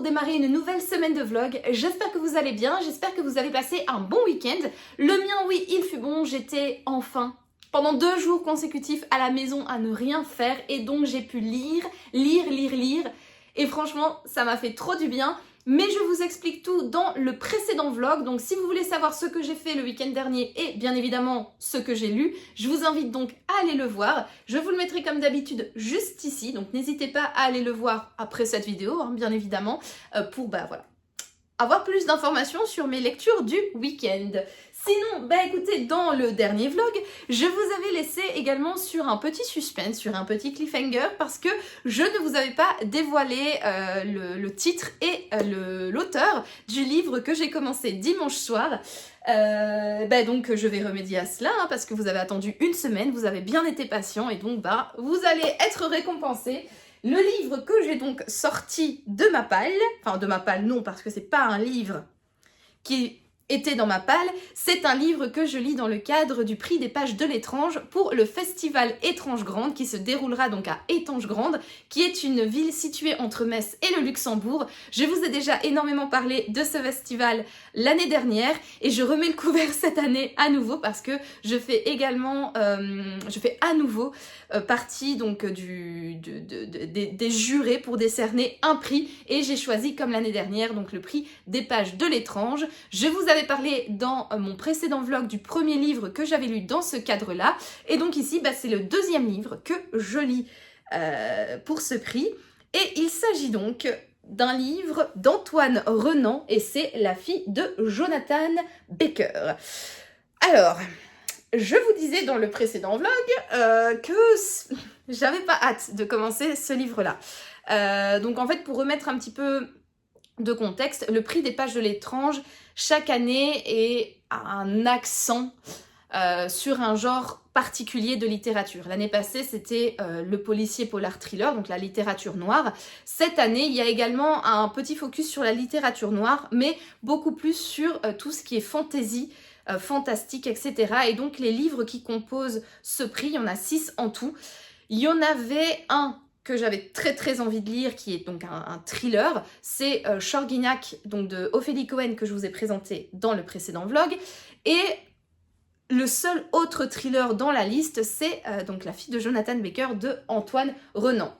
pour démarrer une nouvelle semaine de vlog. J'espère que vous allez bien, j'espère que vous avez passé un bon week-end. Le mien, oui, il fut bon, j'étais enfin pendant 2 jours consécutifs à la maison à ne rien faire et donc j'ai pu lire. Et franchement, ça m'a fait trop du bien. Mais je vous explique tout dans le précédent vlog, donc si vous voulez savoir ce que j'ai fait le week-end dernier et bien évidemment ce que j'ai lu, je vous invite donc à aller le voir. Je vous le mettrai comme d'habitude juste ici, donc n'hésitez pas à aller le voir après cette vidéo, hein, bien évidemment, pour voilà, avoir plus d'informations sur mes lectures du week-end. Sinon, écoutez, dans le dernier vlog, je vous avais laissé également sur un petit suspense, sur un petit cliffhanger, parce que je ne vous avais pas dévoilé le titre et l'auteur du livre que j'ai commencé dimanche soir. Donc je vais remédier à cela, hein, parce que vous avez attendu 1 semaine, vous avez bien été patient, et donc vous allez être récompensés. Le livre que j'ai donc sorti de ma palle, enfin de ma palle non, parce que c'est pas un livre qui était dans ma palle, c'est un livre que je lis dans le cadre du prix des pages de l'étrange pour le festival Étrange Grande qui se déroulera donc à Étange Grande, qui est une ville située entre Metz et le Luxembourg. Je vous ai déjà énormément parlé de ce festival l'année dernière et je remets le couvert cette année à nouveau parce que je fais également, je fais à nouveau partie donc des jurés pour décerner un prix et j'ai choisi comme l'année dernière donc le prix des pages de l'étrange. Je vous avais parlé dans mon précédent vlog du premier livre que j'avais lu dans ce cadre-là. Et donc ici, c'est le 2e livre que je lis pour ce prix. Et il s'agit donc d'un livre d'Antoine Renan et c'est La fille de Jonathan Baker. Alors, je vous disais dans le précédent vlog que j'avais pas hâte de commencer ce livre-là. Donc en fait, pour remettre un petit peu de contexte, le prix des pages de l'étrange, chaque année, est un accent sur un genre particulier de littérature. L'année passée, c'était le policier polar thriller, donc la littérature noire. Cette année, il y a également un petit focus sur la littérature noire, mais beaucoup plus sur tout ce qui est fantasy, fantastique, etc. Et donc, les livres qui composent ce prix, il y en a 6 en tout. Il y en avait un que j'avais très envie de lire, qui est donc un thriller, c'est Shorgignac, donc de Ophélie Cohen, que je vous ai présenté dans le précédent vlog, et le seul autre thriller dans la liste, c'est donc La fille de Jonathan Baker de Antoine Renan.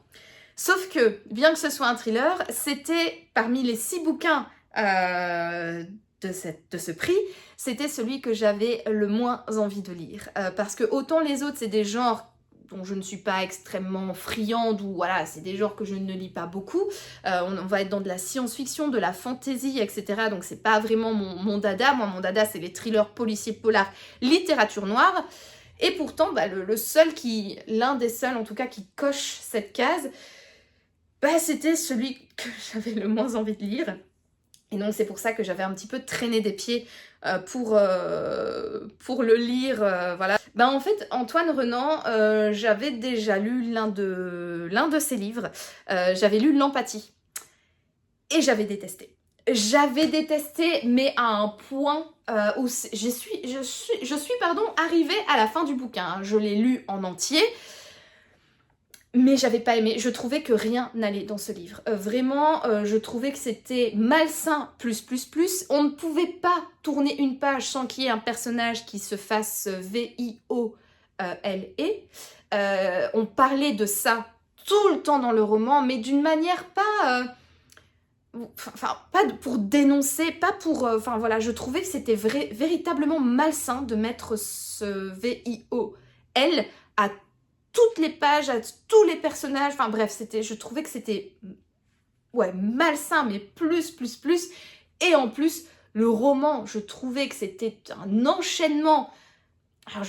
Sauf que, bien que ce soit un thriller, c'était parmi les 6 bouquins de ce prix, c'était celui que j'avais le moins envie de lire, parce que autant les autres, c'est des genres dont je ne suis pas extrêmement friande, ou voilà, c'est des genres que je ne lis pas beaucoup. On va être dans de la science-fiction, de la fantasy, etc. Donc c'est pas vraiment mon dada. Moi, mon dada, c'est les thrillers policiers polars, littérature noire. Et pourtant, l'un des seuls en tout cas qui coche cette case, c'était celui que j'avais le moins envie de lire. Et donc c'est pour ça que j'avais un petit peu traîné des pieds pour le lire, voilà. En fait, Antoine Renan, j'avais déjà lu l'un de ses livres. J'avais lu L'Empathie. Et j'avais détesté. J'avais détesté, mais à un point où je suis arrivée à la fin du bouquin. Hein. Je l'ai lu en entier. Mais j'avais pas aimé, je trouvais que rien n'allait dans ce livre. Vraiment, je trouvais que c'était malsain, plus. On ne pouvait pas tourner une page sans qu'il y ait un personnage qui se fasse VIOLE. On parlait de ça tout le temps dans le roman, mais d'une manière pas... pas pour dénoncer, pas pour... voilà, je trouvais que c'était véritablement malsain de mettre ce VIOL à toutes les pages, à tous les personnages, je trouvais que c'était malsain, mais plus. Et en plus, le roman, je trouvais que c'était un enchaînement. Alors,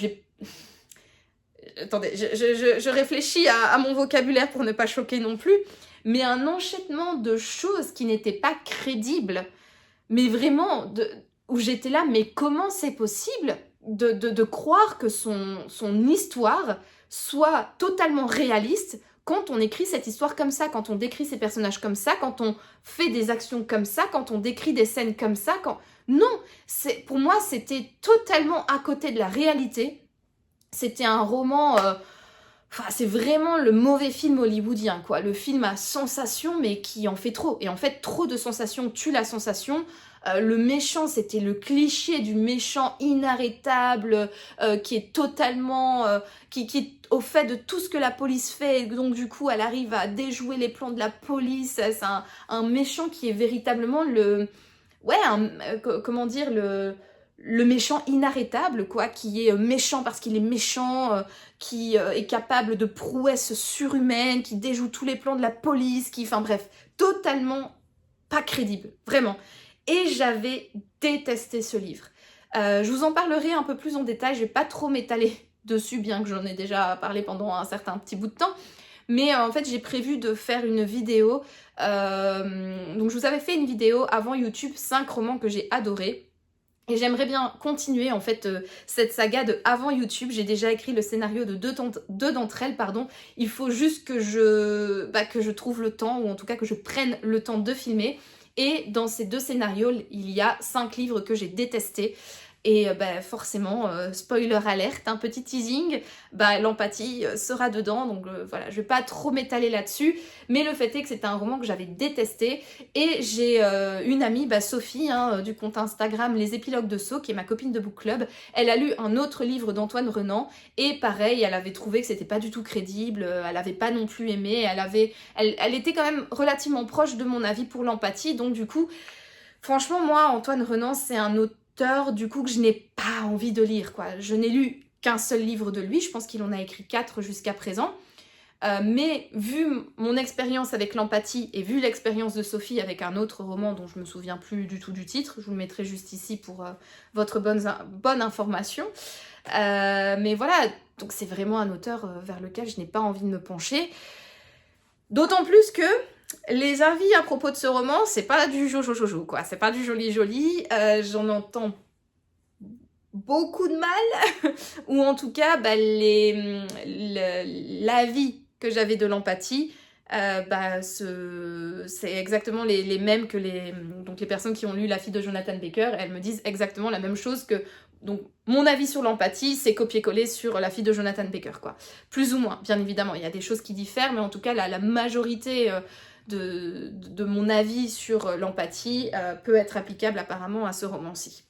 attendez, je réfléchis à mon vocabulaire pour ne pas choquer non plus, mais un enchaînement de choses qui n'étaient pas crédibles, mais vraiment, où j'étais là, mais comment c'est possible de croire que son histoire soit totalement réaliste quand on écrit cette histoire comme ça, quand on décrit ces personnages comme ça, quand on fait des actions comme ça, quand on décrit des scènes comme ça, Non, pour moi, c'était totalement à côté de la réalité. C'était un roman Enfin, c'est vraiment le mauvais film hollywoodien, quoi. Le film à sensation, mais qui en fait trop. Et en fait, trop de sensations tue la sensation. Le méchant, c'était le cliché du méchant inarrêtable, qui est totalement... qui est au fait de tout ce que la police fait. Et donc, du coup, elle arrive à déjouer les plans de la police. C'est un méchant qui est véritablement le... Ouais, comment dire, le méchant inarrêtable, quoi, qui est méchant parce qu'il est méchant, qui est capable de prouesses surhumaines, qui déjoue tous les plans de la police, qui, enfin bref, totalement pas crédible, vraiment. Et j'avais détesté ce livre. Je vous en parlerai un peu plus en détail, je vais pas trop m'étaler dessus, bien que j'en ai déjà parlé pendant un certain petit bout de temps. Mais en fait, j'ai prévu de faire une vidéo. Donc je vous avais fait une vidéo avant YouTube, 5 romans que j'ai adorés. Et j'aimerais bien continuer en fait cette saga de avant YouTube. J'ai déjà écrit le scénario de deux d'entre elles, pardon. Il faut juste que je trouve le temps, ou en tout cas que je prenne le temps de filmer. Et dans ces 2 scénarios, il y a 5 livres que j'ai détestés. Et forcément, spoiler alerte, un petit teasing, l'empathie sera dedans, donc voilà, je vais pas trop m'étaler là-dessus, mais le fait est que c'était un roman que j'avais détesté, et j'ai une amie, Sophie, du compte Instagram Les Épilogues de So, qui est ma copine de book club, elle a lu un autre livre d'Antoine Renan, et pareil, elle avait trouvé que c'était pas du tout crédible, elle avait pas non plus aimé, elle était quand même relativement proche de mon avis pour l'empathie, donc du coup, franchement, moi, Antoine Renan, c'est un auteur du coup que je n'ai pas envie de lire, quoi. Je n'ai lu qu'un seul livre de lui, je pense qu'il en a écrit 4 jusqu'à présent, mais vu mon expérience avec l'empathie et vu l'expérience de Sophie avec un autre roman dont je me souviens plus du tout du titre, je vous le mettrai juste ici pour votre bonne information, mais voilà, donc c'est vraiment un auteur vers lequel je n'ai pas envie de me pencher, d'autant plus que les avis à propos de ce roman, c'est pas du jojo, quoi. C'est pas du joli. J'en entends beaucoup de mal. Ou en tout cas, l'avis que j'avais de l'empathie, c'est exactement les mêmes que les personnes qui ont lu La fille de Jonathan Baker. Elles me disent exactement la même chose que... Donc, mon avis sur l'empathie, c'est copier-coller sur La fille de Jonathan Baker, quoi. Plus ou moins, bien évidemment. Il y a des choses qui diffèrent, mais en tout cas, la majorité... de mon avis sur l'empathie peut être applicable apparemment à ce roman-ci.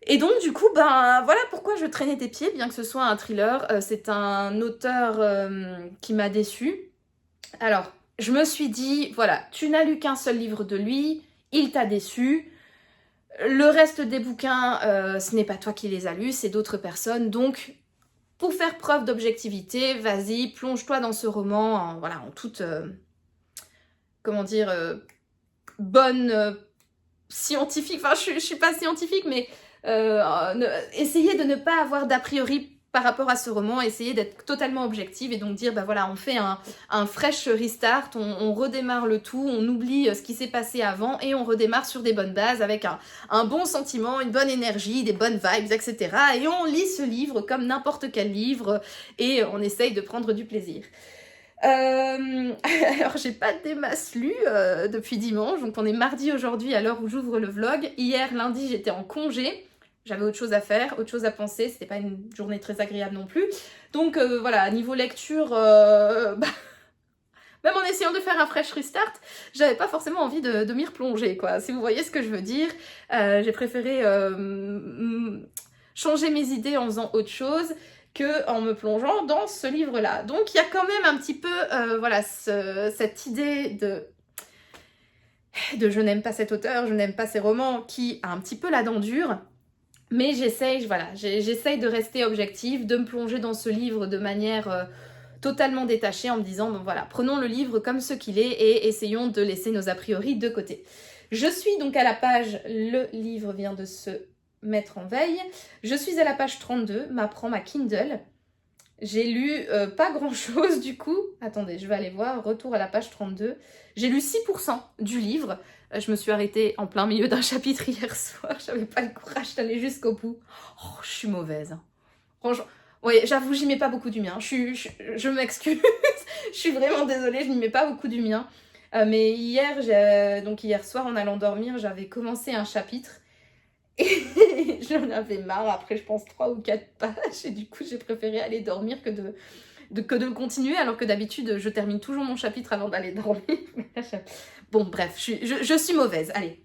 Et donc du coup, voilà pourquoi je traînais des pieds, bien que ce soit un thriller. C'est un auteur qui m'a déçue. Alors, je me suis dit, voilà, tu n'as lu qu'un seul livre de lui, il t'a déçu. Le reste des bouquins, ce n'est pas toi qui les as lus, c'est d'autres personnes, donc... Pour faire preuve d'objectivité, vas-y, plonge-toi dans ce roman en toute... comment dire, bonne scientifique, enfin je suis pas scientifique, mais essayez de ne pas avoir d'a priori par rapport à ce roman, essayez d'être totalement objective et donc dire, voilà, on fait un fresh restart, on redémarre le tout, on oublie ce qui s'est passé avant et on redémarre sur des bonnes bases avec un bon sentiment, une bonne énergie, des bonnes vibes, etc. Et on lit ce livre comme n'importe quel livre et on essaye de prendre du plaisir. Alors j'ai pas des masses lues depuis dimanche, donc on est mardi aujourd'hui à l'heure où j'ouvre le vlog. Hier lundi j'étais en congé, j'avais autre chose à faire, autre chose à penser, c'était pas une journée très agréable non plus. Donc voilà, niveau lecture, même en essayant de faire un fresh restart, j'avais pas forcément envie de m'y replonger, quoi. Si vous voyez ce que je veux dire, j'ai préféré changer mes idées en faisant autre chose que en me plongeant dans ce livre-là. Donc il y a quand même un petit peu, voilà, cette idée de je n'aime pas cet auteur, je n'aime pas ses romans, qui a un petit peu la dent dure, mais j'essaye de rester objective, de me plonger dans ce livre de manière totalement détachée en me disant, voilà, prenons le livre comme ce qu'il est et essayons de laisser nos a priori de côté. Je suis donc à la page, le livre vient de se mettre en veille. Je suis à la page 32, m'apprend ma Kindle. J'ai lu pas grand chose du coup. Attendez, je vais aller voir, retour à la page 32. J'ai lu 6% du livre. Je me suis arrêtée en plein milieu d'un chapitre hier soir. J'avais pas le courage d'aller jusqu'au bout. Oh, je suis mauvaise. Franchement, oui, j'avoue, j'y mets pas beaucoup du mien. Je m'excuse. Je suis vraiment désolée, je n'y mets pas beaucoup du mien. Mais hier soir en allant dormir, j'avais commencé un chapitre. Et j'en avais marre, après je pense 3 ou 4 pages, et du coup j'ai préféré aller dormir que que de le continuer, alors que d'habitude, je termine toujours mon chapitre avant d'aller dormir. Bon, bref, je suis mauvaise, allez.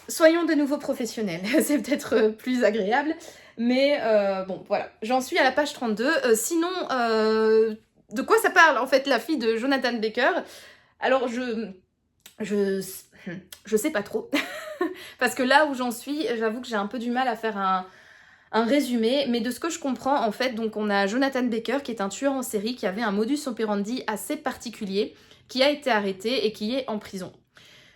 Soyons de nouveau professionnels, c'est peut-être plus agréable, mais bon, voilà. J'en suis à la page 32. Sinon, de quoi ça parle, en fait, la fille de Jonathan Baker? Alors, je sais pas trop, parce que là où j'en suis, j'avoue que j'ai un peu du mal à faire un résumé, mais de ce que je comprends, en fait, donc on a Jonathan Baker, qui est un tueur en série, qui avait un modus operandi assez particulier, qui a été arrêté et qui est en prison.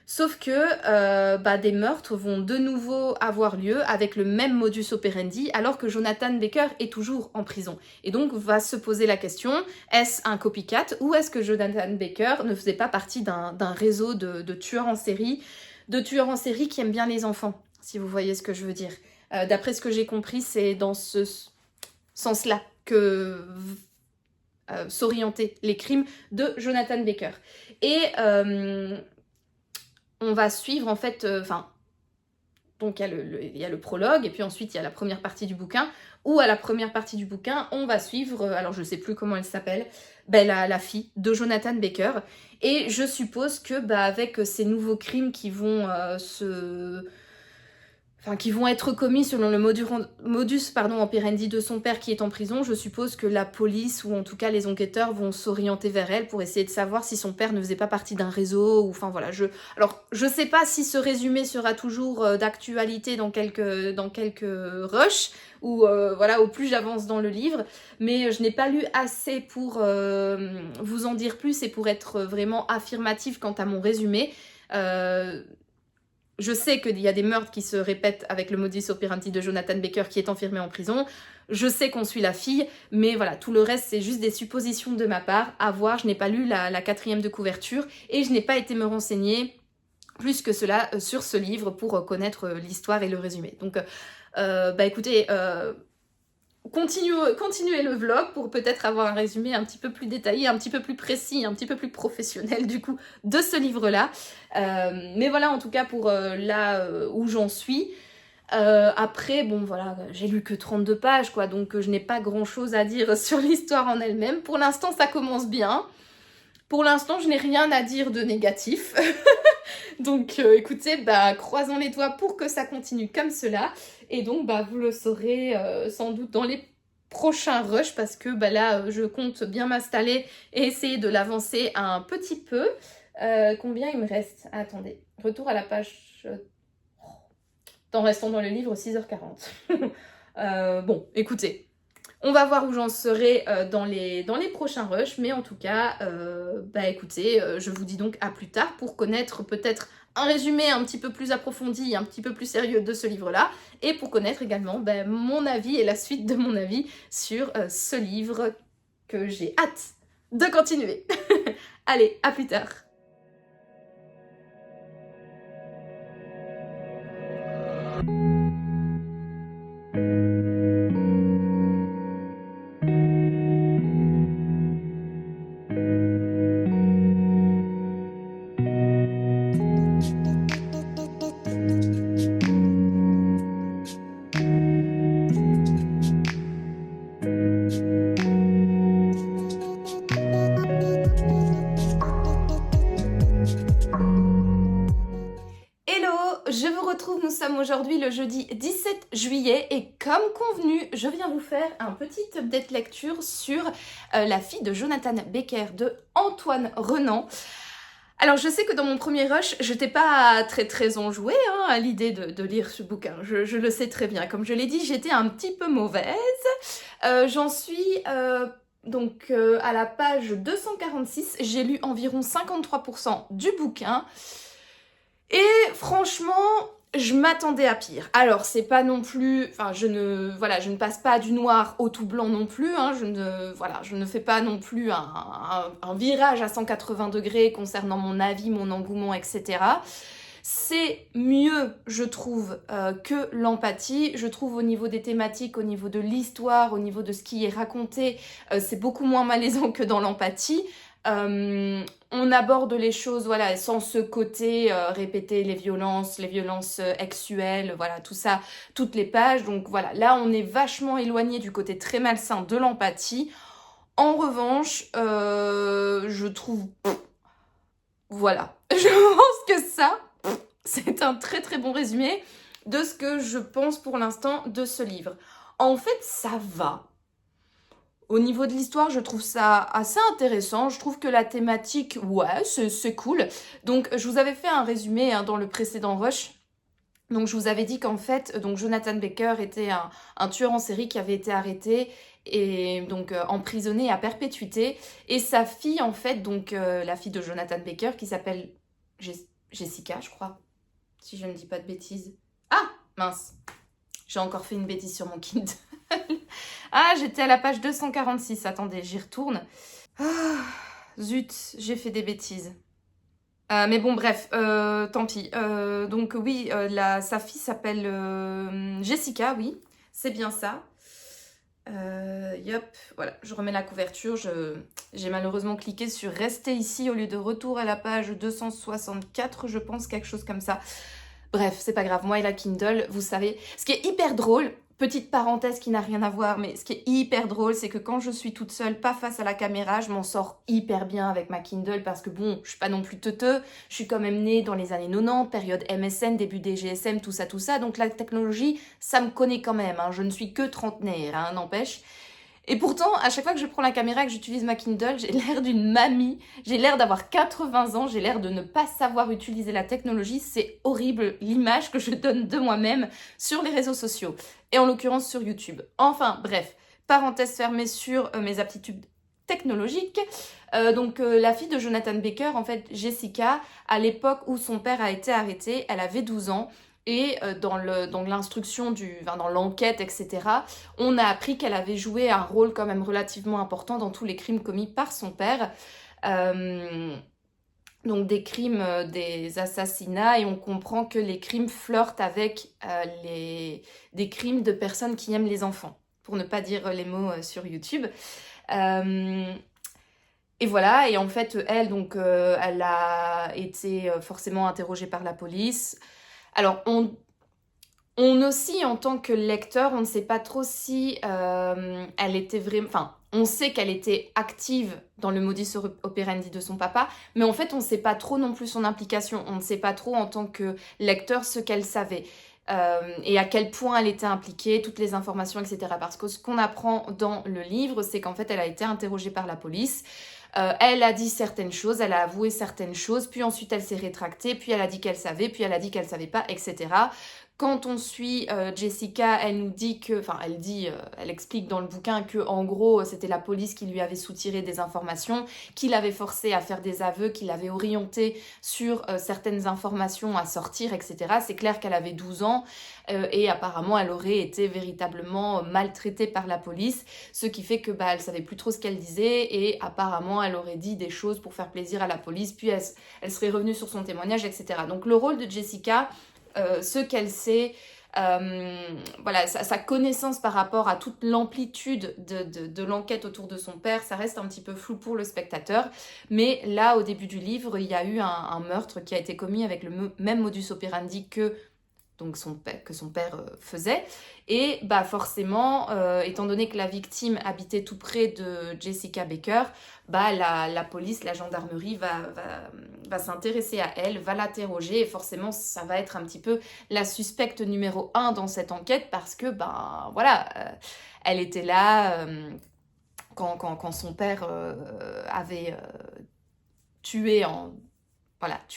Sauf que des meurtres vont de nouveau avoir lieu avec le même modus operandi alors que Jonathan Baker est toujours en prison. Et donc va se poser la question, est-ce un copycat ou est-ce que Jonathan Baker ne faisait pas partie d'un réseau de tueurs en série, qui aiment bien les enfants, si vous voyez ce que je veux dire. D'après ce que j'ai compris, c'est dans ce sens-là que s'orienter les crimes de Jonathan Baker. Et on va suivre en fait, donc il y a le prologue et puis ensuite il y a la première partie du bouquin, où à la première partie du bouquin on va suivre, alors je sais plus comment elle s'appelle, la fille de Jonathan Baker, et je suppose que avec ces nouveaux crimes qui vont qui vont être commis selon le modus operandi de son père qui est en prison, je suppose que la police ou en tout cas les enquêteurs vont s'orienter vers elle pour essayer de savoir si son père ne faisait pas partie d'un réseau ou voilà. Alors je sais pas si ce résumé sera toujours d'actualité dans quelques rushs ou au plus j'avance dans le livre, mais je n'ai pas lu assez pour vous en dire plus et pour être vraiment affirmative quant à mon résumé. Je sais qu'il y a des meurtres qui se répètent avec le modus operandi de Jonathan Baker qui est enfermé en prison. Je sais qu'on suit la fille, mais voilà, tout le reste, c'est juste des suppositions de ma part. À voir, je n'ai pas lu la 4e de couverture et je n'ai pas été me renseigner plus que cela sur ce livre pour connaître l'histoire et le résumé. Donc, écoutez... Continuez le vlog pour peut-être avoir un résumé un petit peu plus détaillé, un petit peu plus précis, un petit peu plus professionnel du coup de ce livre-là. Mais voilà en tout cas pour là où j'en suis. Après, bon voilà, j'ai lu que 32 pages quoi, donc je n'ai pas grand-chose à dire sur l'histoire en elle-même. Pour l'instant, ça commence bien. Pour l'instant, je n'ai rien à dire de négatif. Donc écoutez, croisons les doigts pour que ça continue comme cela. Et donc vous le saurez sans doute dans les prochains rushs parce que là je compte bien m'installer et essayer de l'avancer un petit peu. Combien il me reste? Attendez, retour à la page... en restant dans le livre, 6h40. Bon, écoutez, on va voir où j'en serai dans les prochains rushs, mais en tout cas, écoutez, je vous dis donc à plus tard pour connaître peut-être un résumé un petit peu plus approfondi, un petit peu plus sérieux de ce livre-là, et pour connaître également mon avis et la suite de mon avis sur ce livre que j'ai hâte de continuer. Allez, à plus tard. Nous sommes aujourd'hui le jeudi 17 juillet et comme convenu, je viens vous faire un petit update lecture sur La fille de Jonathan Baker de Antoine Renan. Alors je sais que dans mon premier rush, je n'étais pas très enjouée à l'idée de lire ce bouquin, je le sais très bien. Comme je l'ai dit, j'étais un petit peu mauvaise. J'en suis à la page 246, j'ai lu environ 53% du bouquin. Et franchement... je m'attendais à pire. Alors, c'est pas non plus... je ne passe pas du noir au tout blanc non plus. Je ne fais pas non plus un virage à 180 degrés concernant mon avis, mon engouement, etc. C'est mieux, je trouve, que l'empathie. Je trouve au niveau des thématiques, au niveau de l'histoire, au niveau de ce qui est raconté, c'est beaucoup moins malaisant que dans l'empathie. On aborde les choses sans ce côté répéter les violences sexuelles, tout ça, toutes les pages. Donc voilà, là on est vachement éloigné du côté très malsain de l'empathie. En revanche, je trouve... Voilà, je pense que ça, c'est un très très bon résumé de ce que je pense pour l'instant de ce livre. En fait, ça va. Au niveau de l'histoire, je trouve ça assez intéressant. Je trouve que la thématique, ouais, c'est cool. Donc, je vous avais fait un résumé dans le précédent rush. Donc, je vous avais dit qu'en fait, donc Jonathan Baker était un tueur en série qui avait été arrêté et donc emprisonné à perpétuité. Et sa fille, en fait, donc la fille de Jonathan Baker, qui s'appelle Jessica, je crois, si je ne dis pas de bêtises. Ah, mince, j'ai encore fait une bêtise sur mon Kindle. Ah, j'étais à la page 246. Attendez, j'y retourne. Ah, zut, j'ai fait des bêtises. Mais bon, bref, tant pis. Donc oui, sa fille s'appelle Jessica, oui, c'est bien ça. Yop, voilà, je remets la couverture. J'ai malheureusement cliqué sur rester ici au lieu de retour à la page 264, je pense, quelque chose comme ça. Bref, c'est pas grave, moi et la Kindle, vous savez. Ce qui est hyper drôle, petite parenthèse qui n'a rien à voir, mais ce qui est hyper drôle, c'est que quand je suis toute seule, pas face à la caméra, je m'en sors hyper bien avec ma Kindle parce que bon, je suis pas non plus teuteux, je suis quand même née dans les années 90, période MSN, début des GSM, tout ça, donc la technologie, ça me connaît quand même, hein. Je ne suis que trentenaire, hein, n'empêche. Et pourtant, à chaque fois que je prends la caméra et que j'utilise ma Kindle, j'ai l'air d'une mamie, j'ai l'air d'avoir 80 ans, j'ai l'air de ne pas savoir utiliser la technologie. C'est horrible l'image que je donne de moi-même sur les réseaux sociaux, et en l'occurrence sur YouTube. Enfin, bref, parenthèse fermée sur mes aptitudes technologiques. Donc la fille de Jonathan Baker, en fait, Jessica, à l'époque où son père a été arrêté, elle avait 12 ans. Et dans l'instruction, dans l'enquête, etc., on a appris qu'elle avait joué un rôle quand même relativement important dans tous les crimes commis par son père. Donc des crimes, des assassinats, et on comprend que les crimes flirtent avec des crimes de personnes qui aiment les enfants, pour ne pas dire les mots sur YouTube. Et voilà, et en fait, elle, donc, elle a été forcément interrogée par la police. Alors, on aussi, en tant que lecteur, on ne sait pas trop si elle était vraiment... Enfin, on sait qu'elle était active dans le modus operandi de son papa, mais en fait, on ne sait pas trop non plus son implication. On ne sait pas trop, en tant que lecteur, ce qu'elle savait. Et à quel point elle était impliquée, toutes les informations, etc. Parce que ce qu'on apprend dans le livre, c'est qu'en fait, elle a été interrogée par la police. Elle a dit certaines choses, elle a avoué certaines choses, puis ensuite elle s'est rétractée, puis elle a dit qu'elle savait, puis elle a dit qu'elle savait pas, etc. Quand on suit Jessica, elle nous dit que, enfin elle explique dans le bouquin que en gros c'était la police qui lui avait soutiré des informations, qui l'avait forcé à faire des aveux, qui l'avait orienté sur certaines informations à sortir, etc. C'est clair qu'elle avait 12 ans et apparemment elle aurait été véritablement maltraitée par la police, ce qui fait que elle savait plus trop ce qu'elle disait et apparemment elle aurait dit des choses pour faire plaisir à la police, puis elle serait revenue sur son témoignage, etc. Donc le rôle de Jessica, ce qu'elle sait, voilà, sa connaissance par rapport à toute l'amplitude de l'enquête autour de son père, ça reste un petit peu flou pour le spectateur. Mais là, au début du livre, il y a eu un meurtre qui a été commis avec le même modus operandi que son père faisait. Et forcément, étant donné que la victime habitait tout près de Jessica Baker, la police, la gendarmerie va s'intéresser à elle, va l'interroger, et forcément ça va être un petit peu la suspecte numéro 1 dans cette enquête, parce que voilà, elle était là quand son père avait tué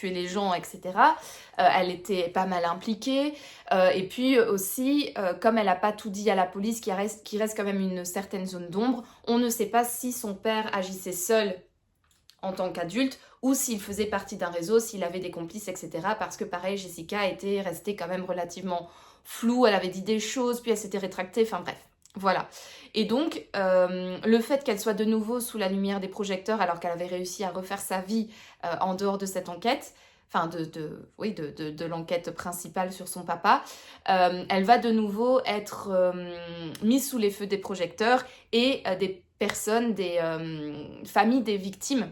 les gens, etc. Elle était pas mal impliquée. Et puis aussi, comme elle n'a pas tout dit à la police, qui reste quand même une certaine zone d'ombre, on ne sait pas si son père agissait seul en tant qu'adulte ou s'il faisait partie d'un réseau, s'il avait des complices, etc. Parce que pareil, Jessica était restée quand même relativement floue, elle avait dit des choses, puis elle s'était rétractée, enfin bref. Voilà. Et donc, le fait qu'elle soit de nouveau sous la lumière des projecteurs alors qu'elle avait réussi à refaire sa vie en dehors de cette enquête, enfin de l'enquête principale sur son papa, elle va de nouveau être mise sous les feux des projecteurs, et des personnes, des familles des victimes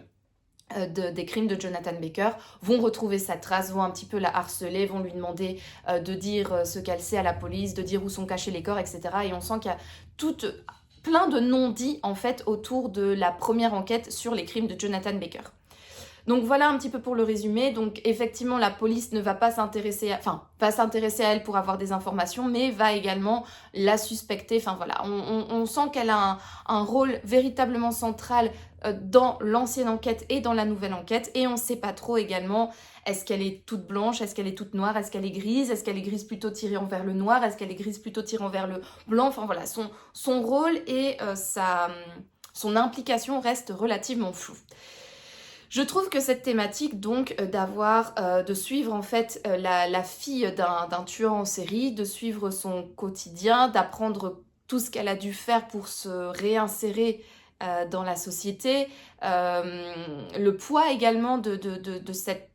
des crimes de Jonathan Baker vont retrouver sa trace, vont un petit peu la harceler, vont lui demander de dire ce qu'elle sait à la police, de dire où sont cachés les corps, etc. Et on sent qu'il y a plein de non-dits en fait autour de la première enquête sur les crimes de Jonathan Baker. Donc voilà un petit peu pour le résumé. Donc effectivement la police ne va pas s'intéresser à elle pour avoir des informations, mais va également la suspecter. Enfin voilà, on sent qu'elle a un rôle véritablement central dans l'ancienne enquête et dans la nouvelle enquête, et on ne sait pas trop également, est-ce qu'elle est toute blanche, est-ce qu'elle est toute noire, est-ce qu'elle est grise plutôt tirée envers le noir, est-ce qu'elle est grise plutôt tirée envers le blanc. Enfin voilà, son rôle et son implication restent relativement floues. Je trouve que cette thématique donc de suivre en fait la fille d'un tueur en série, de suivre son quotidien, d'apprendre tout ce qu'elle a dû faire pour se réinsérer dans la société, le poids également de cette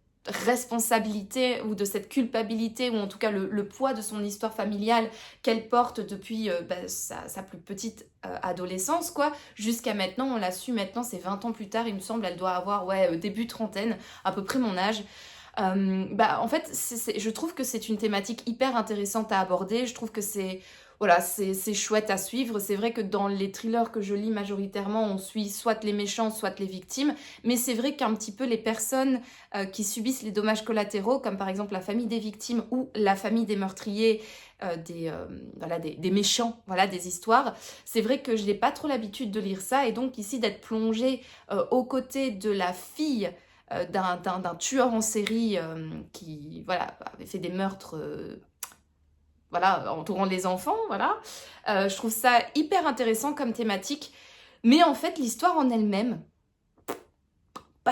responsabilité ou de cette culpabilité, ou en tout cas le poids de son histoire familiale qu'elle porte depuis sa plus petite adolescence, quoi, jusqu'à maintenant. On l'a su maintenant, c'est 20 ans plus tard, il me semble, elle doit avoir début trentaine, à peu près mon âge. En fait, je trouve que c'est une thématique hyper intéressante à aborder. Je trouve que c'est chouette à suivre. C'est vrai que dans les thrillers que je lis majoritairement, on suit soit les méchants, soit les victimes. Mais c'est vrai qu'un petit peu les personnes qui subissent les dommages collatéraux, comme par exemple la famille des victimes ou la famille des meurtriers, des méchants, voilà, des histoires. C'est vrai que je n'ai pas trop l'habitude de lire ça. Et donc ici, d'être plongée aux côtés de la fille d'un tueur en série qui avait fait des meurtres... entourant les enfants, voilà. Je trouve ça hyper intéressant comme thématique. Mais en fait, l'histoire en elle-même,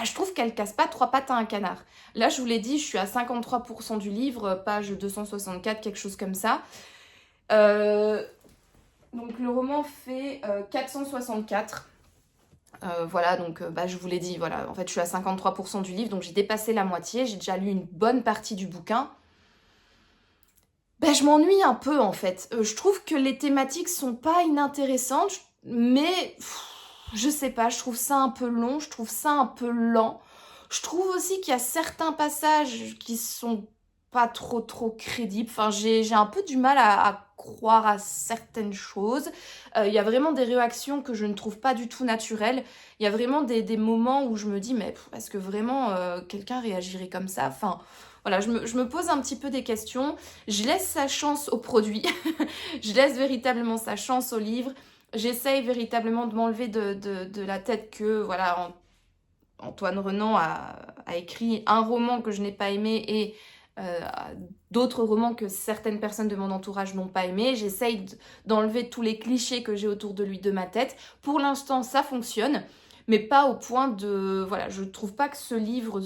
je trouve qu'elle casse pas trois pattes à un canard. Là, je vous l'ai dit, je suis à 53% du livre, page 264, quelque chose comme ça. Donc le roman fait 464. Je vous l'ai dit, voilà. En fait, je suis à 53% du livre, donc j'ai dépassé la moitié. J'ai déjà lu une bonne partie du bouquin. Je m'ennuie un peu en fait. Je trouve que les thématiques sont pas inintéressantes, mais je sais pas, je trouve ça un peu long, je trouve ça un peu lent. Je trouve aussi qu'il y a certains passages qui sont pas trop crédibles. Enfin, j'ai un peu du mal à croire à certaines choses. Il y a vraiment des réactions que je ne trouve pas du tout naturelles. Il y a vraiment des moments où je me dis, mais est-ce que vraiment quelqu'un réagirait comme ça? Enfin... Voilà, je me pose un petit peu des questions. Je laisse sa chance au produit. Je laisse véritablement sa chance au livre. J'essaye véritablement de m'enlever de la tête que, voilà, Antoine Renan a écrit un roman que je n'ai pas aimé et d'autres romans que certaines personnes de mon entourage n'ont pas aimé. J'essaye d'enlever tous les clichés que j'ai autour de lui de ma tête. Pour l'instant, ça fonctionne, mais pas au point de... Voilà, je ne trouve pas que ce livre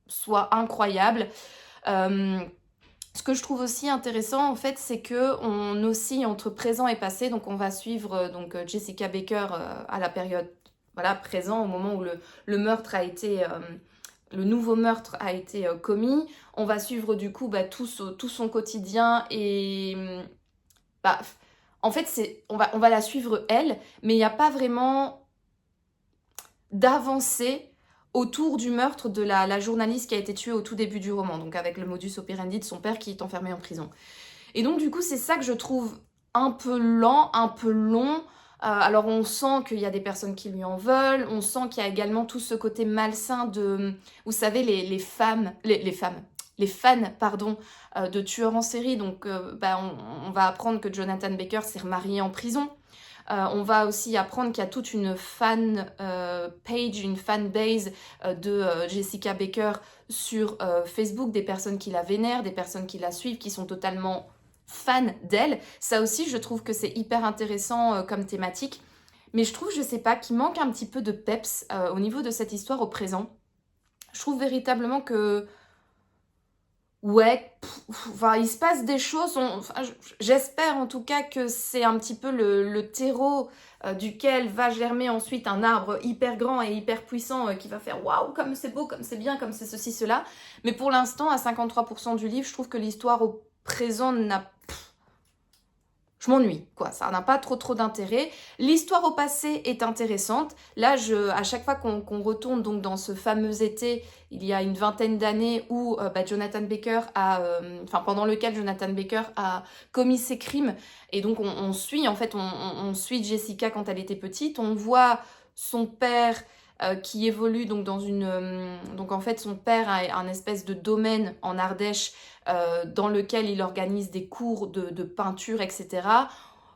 soit incroyable. Ce que je trouve aussi intéressant en fait, c'est que on oscille entre présent et passé. Donc on va suivre Jessica Baker à la période présent, au moment où le meurtre a été le nouveau meurtre a été commis. On va suivre du coup tout son quotidien et en fait on va la suivre elle, mais il n'y a pas vraiment d'avancée autour du meurtre de la journaliste qui a été tuée au tout début du roman, donc avec le modus operandi de son père qui est enfermé en prison. Et donc du coup c'est ça que je trouve un peu lent, un peu long. Alors on sent qu'il y a des personnes qui lui en veulent, on sent qu'il y a également tout ce côté malsain de, vous savez, les fans de tueurs en série. Donc on va apprendre que Jonathan Baker s'est remarié en prison. On va aussi apprendre qu'il y a toute une fan page, une fan base de Jessica Baker sur Facebook, des personnes qui la vénèrent, des personnes qui la suivent, qui sont totalement fans d'elle. Ça aussi, je trouve que c'est hyper intéressant comme thématique. Mais je trouve, je sais pas, qu'il manque un petit peu de peps au niveau de cette histoire au présent. Je trouve véritablement que... il se passe des choses, j'espère en tout cas que c'est un petit peu le terreau duquel va germer ensuite un arbre hyper grand et hyper puissant qui va faire waouh, comme c'est beau, comme c'est bien, comme c'est ceci, cela. Mais pour l'instant, à 53% du livre, je trouve que l'histoire au présent n'a... je m'ennuie, quoi. Ça n'a pas trop d'intérêt. L'histoire au passé est intéressante. Là, à chaque fois qu'on retourne donc dans ce fameux été, il y a une vingtaine d'années où Jonathan Baker pendant lequel Jonathan Baker a commis ses crimes, et donc on suit, en fait, on suit Jessica quand elle était petite. On voit son père qui évolue donc dans une... donc en fait, son père a un espèce de domaine en Ardèche dans lequel il organise des cours de peinture, etc.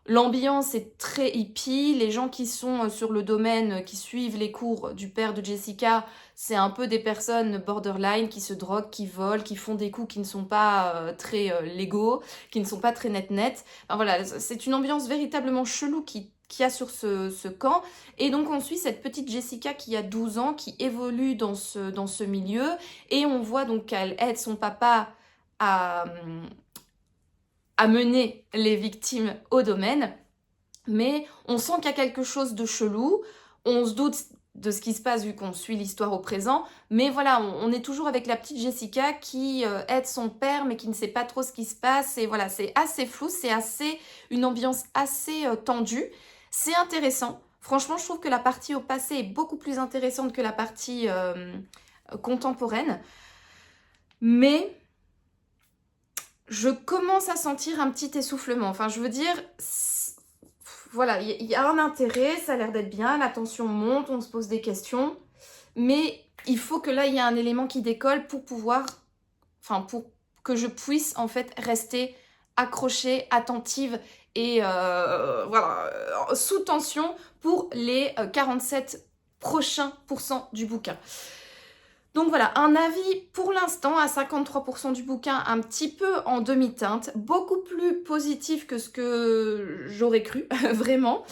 L'ambiance est très hippie. Les gens qui sont sur le domaine, qui suivent les cours du père de Jessica, c'est un peu des personnes borderline qui se droguent, qui volent, qui font des coups qui ne sont pas très légaux, qui ne sont pas très net. Enfin, voilà, c'est une ambiance véritablement chelou qu'il y a sur ce camp. Et donc on suit cette petite Jessica qui a 12 ans, qui évolue dans ce milieu. Et on voit donc qu'elle aide son papa à mener les victimes au domaine, mais on sent qu'il y a quelque chose de chelou, on se doute de ce qui se passe vu qu'on suit l'histoire au présent, mais voilà, on est toujours avec la petite Jessica qui aide son père, mais qui ne sait pas trop ce qui se passe, et voilà, c'est assez flou, c'est une ambiance assez tendue, c'est intéressant. Franchement, je trouve que la partie au passé est beaucoup plus intéressante que la partie contemporaine, mais je commence à sentir un petit essoufflement. Enfin, je veux dire, voilà, il y a un intérêt, ça a l'air d'être bien, la tension monte, on se pose des questions, mais il faut que là, il y ait un élément qui décolle pour que je puisse en fait rester accrochée, attentive et sous tension pour les 47 prochains pourcents du bouquin. Donc voilà, un avis pour l'instant à 53% du bouquin, un petit peu en demi-teinte, beaucoup plus positif que ce que j'aurais cru, vraiment.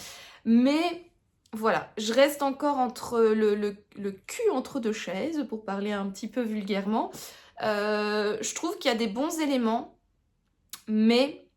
Mais voilà, je reste encore entre le cul entre deux chaises, pour parler un petit peu vulgairement. Je trouve qu'il y a des bons éléments, mais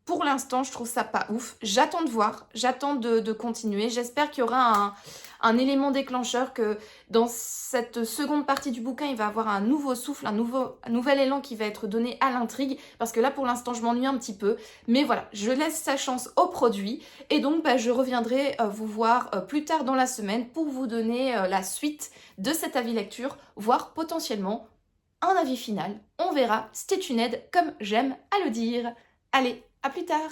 pour l'instant, je trouve ça pas ouf. J'attends de voir, j'attends de continuer. J'espère qu'il y aura un élément déclencheur, que dans cette seconde partie du bouquin, il va y avoir un nouveau souffle, un nouvel élan qui va être donné à l'intrigue, parce que là, pour l'instant, je m'ennuie un petit peu. Mais voilà, je laisse sa chance au produit, et donc je reviendrai vous voir plus tard dans la semaine pour vous donner la suite de cet avis lecture, voire potentiellement un avis final. On verra, stay tuned, comme j'aime à le dire. Allez, à plus tard!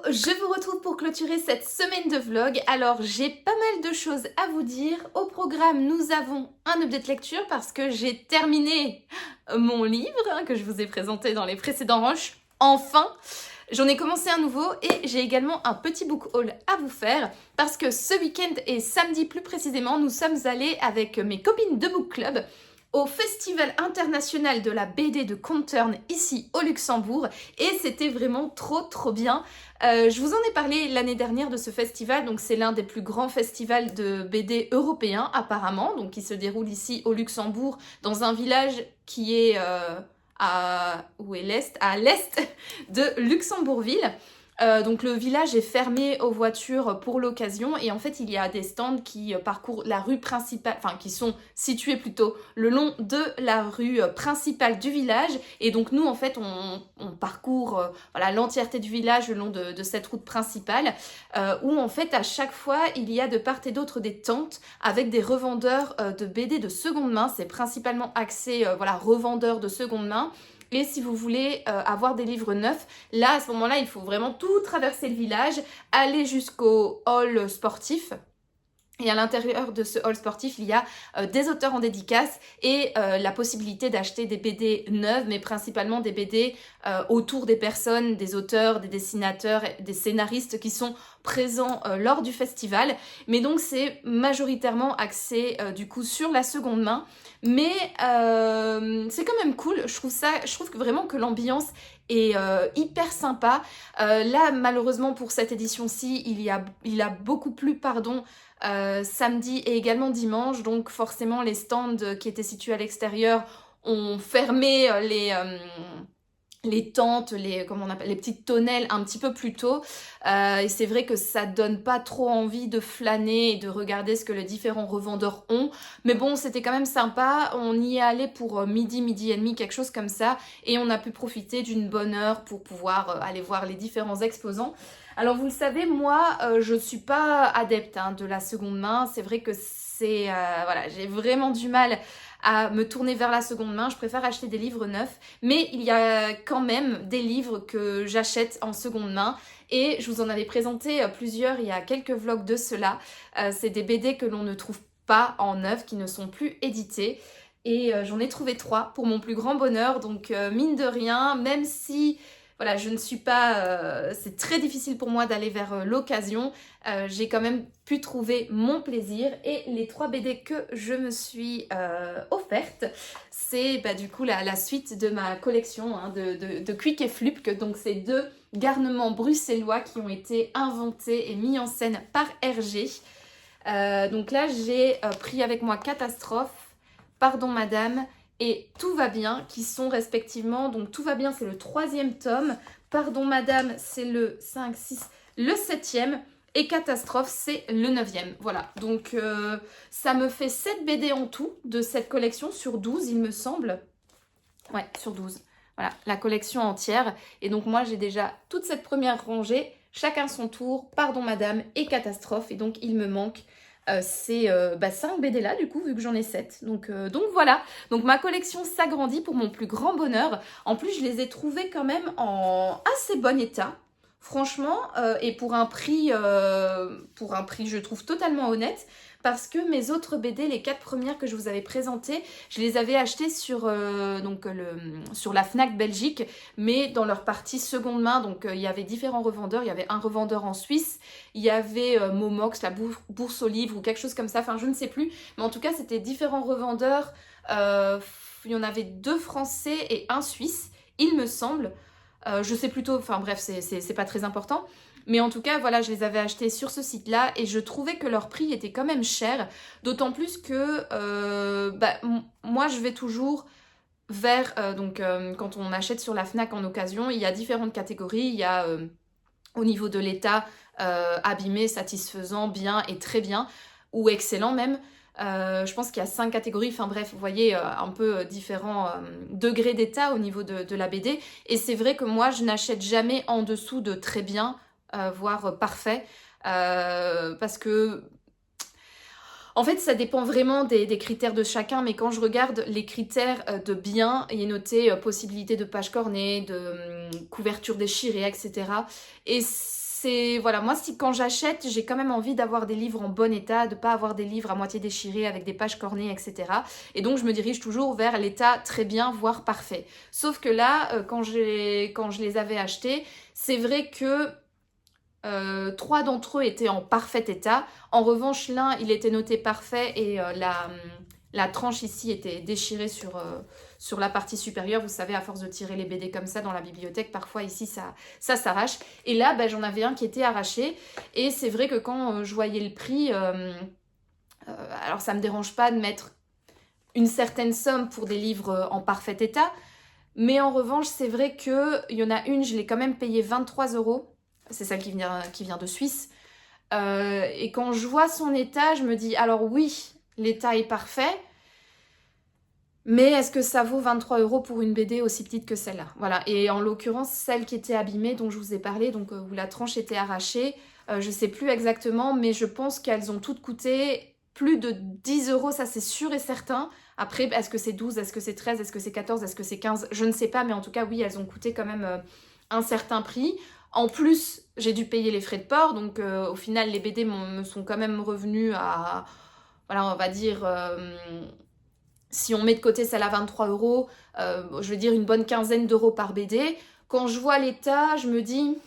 Je vous retrouve pour clôturer cette semaine de vlog. Alors j'ai pas mal de choses à vous dire. Au programme, nous avons un update lecture parce que j'ai terminé mon livre que je vous ai présenté dans les précédents rushs. Enfin, j'en ai commencé un nouveau et j'ai également un petit book haul à vous faire parce que ce week-end et samedi plus précisément, nous sommes allés avec mes copines de book club au Festival international de la BD de Conturn ici au Luxembourg, et c'était vraiment trop bien. Je vous en ai parlé l'année dernière de ce festival, donc c'est l'un des plus grands festivals de BD européens apparemment, donc qui se déroule ici au Luxembourg dans un village qui est à l'est de Luxembourgville. Donc le village est fermé aux voitures pour l'occasion, et en fait il y a des stands qui parcourent la rue principale, enfin qui sont situés plutôt le long de la rue principale du village, et donc nous en fait on parcourt voilà, l'entièreté du village le long de cette route principale où en fait à chaque fois il y a de part et d'autre des tentes avec des revendeurs de BD de seconde main. C'est principalement axé voilà, revendeurs de seconde main. Et si vous voulez avoir des livres neufs, là à ce moment-là, il faut vraiment tout traverser le village, aller jusqu'au hall sportif. Et à l'intérieur de ce haul sportif, il y a des auteurs en dédicace et la possibilité d'acheter des BD neuves, mais principalement des BD autour des personnes, des auteurs, des dessinateurs, des scénaristes qui sont présents lors du festival. Mais donc c'est majoritairement axé du coup sur la seconde main. Mais c'est quand même cool, je trouve que vraiment que l'ambiance est hyper sympa. Là, malheureusement pour cette édition-ci, il a beaucoup plu, pardon, samedi et également dimanche, donc forcément les stands qui étaient situés à l'extérieur ont fermé les tentes, comment on appelle, les petites tonnelles un petit peu plus tôt. Et c'est vrai que ça donne pas trop envie de flâner et de regarder ce que les différents revendeurs ont. Mais bon, c'était quand même sympa. On y est allé pour midi et demi, quelque chose comme ça. Et on a pu profiter d'une bonne heure pour pouvoir aller voir les différents exposants. Alors vous le savez, moi, je ne suis pas adepte de la seconde main. C'est vrai que voilà, j'ai vraiment du mal à me tourner vers la seconde main. Je préfère acheter des livres neufs. Mais il y a quand même des livres que j'achète en seconde main. Et je vous en avais présenté plusieurs il y a quelques vlogs de cela. C'est des BD que l'on ne trouve pas en neuf, qui ne sont plus édités. Et j'en ai trouvé 3 pour mon plus grand bonheur. Donc mine de rien, même si... Voilà, je ne suis pas... c'est très difficile pour moi d'aller vers l'occasion. J'ai quand même pu trouver mon plaisir. Et les 3 BD que je me suis offertes, c'est du coup la suite de ma collection de Quick et Flupk. Donc c'est 2 garnements bruxellois qui ont été inventés et mis en scène par Hergé. Donc là, j'ai pris avec moi Catastrophe, Pardon Madame et Tout va bien, qui sont respectivement, donc Tout va bien c'est le 3e tome, Pardon Madame c'est le 5, 6, le 7e, et Catastrophe c'est le 9e. Voilà, donc ça me fait 7 BD en tout de cette collection sur 12 il me semble. Ouais, sur 12. Voilà, la collection entière. Et donc moi j'ai déjà toute cette première rangée, chacun son tour, Pardon Madame et Catastrophe. Et donc il me manque ces 5 BD là du coup vu que j'en ai 7. Donc voilà, donc ma collection s'agrandit pour mon plus grand bonheur. En plus je les ai trouvés quand même en assez bon état. Franchement, et pour un prix je trouve totalement honnête, parce que mes autres BD, les 4 premières que je vous avais présentées, je les avais achetées sur la Fnac Belgique, mais dans leur partie seconde main. Donc il y avait différents revendeurs, il y avait un revendeur en Suisse, il y avait Momox, la Bourse aux livres ou quelque chose comme ça, enfin je ne sais plus, mais en tout cas c'était différents revendeurs. Il y en avait 2 français et 1 suisse, il me semble. Je sais plutôt, enfin bref, c'est pas très important. Mais en tout cas, voilà, je les avais achetés sur ce site-là et je trouvais que leur prix était quand même cher. D'autant plus que moi, je vais toujours vers... quand on achète sur la Fnac en occasion, il y a différentes catégories. Il y a au niveau de l'état abîmé, satisfaisant, bien et très bien, ou excellent même. Je pense qu'il y a 5 catégories, enfin bref, vous voyez, un peu différents degrés d'état au niveau de la BD. Et c'est vrai que moi, je n'achète jamais en dessous de très bien, voire parfait, parce que... En fait, ça dépend vraiment des critères de chacun, mais quand je regarde les critères de bien, il est noté possibilité de page cornée, de couverture déchirée, etc. Et c'est, voilà, moi, quand j'achète, j'ai quand même envie d'avoir des livres en bon état, de ne pas avoir des livres à moitié déchirés avec des pages cornées, etc. Et donc, je me dirige toujours vers l'état très bien, voire parfait. Sauf que là, quand je les avais achetés, c'est vrai que 3 d'entre eux étaient en parfait état. En revanche, l'un, il était noté parfait et la tranche ici était déchirée sur la partie supérieure. Vous savez, à force de tirer les BD comme ça dans la bibliothèque, parfois ici, ça s'arrache. Et là, j'en avais un qui était arraché. Et c'est vrai que quand je voyais le prix, alors ça ne me dérange pas de mettre une certaine somme pour des livres en parfait état. Mais en revanche, c'est vrai qu'il y en a une, je l'ai quand même payé 23 €. C'est celle qui vient de Suisse. Et quand je vois son état, je me dis, alors oui, l'état est parfait, mais est-ce que ça vaut 23 € pour une BD aussi petite que celle-là? Voilà, et en l'occurrence, celle qui était abîmée, dont je vous ai parlé, donc où la tranche était arrachée, je ne sais plus exactement, mais je pense qu'elles ont toutes coûté plus de 10 €, ça c'est sûr et certain. Après, est-ce que c'est 12, est-ce que c'est 13, est-ce que c'est 14, est-ce que c'est 15? Je ne sais pas, mais en tout cas, oui, elles ont coûté quand même un certain prix. En plus, j'ai dû payer les frais de port, donc au final, les BD me sont quand même revenus à, voilà, on va dire, si on met de côté celle à 23 euros, je veux dire une bonne quinzaine d'euros par BD. Quand je vois l'état, je me dis,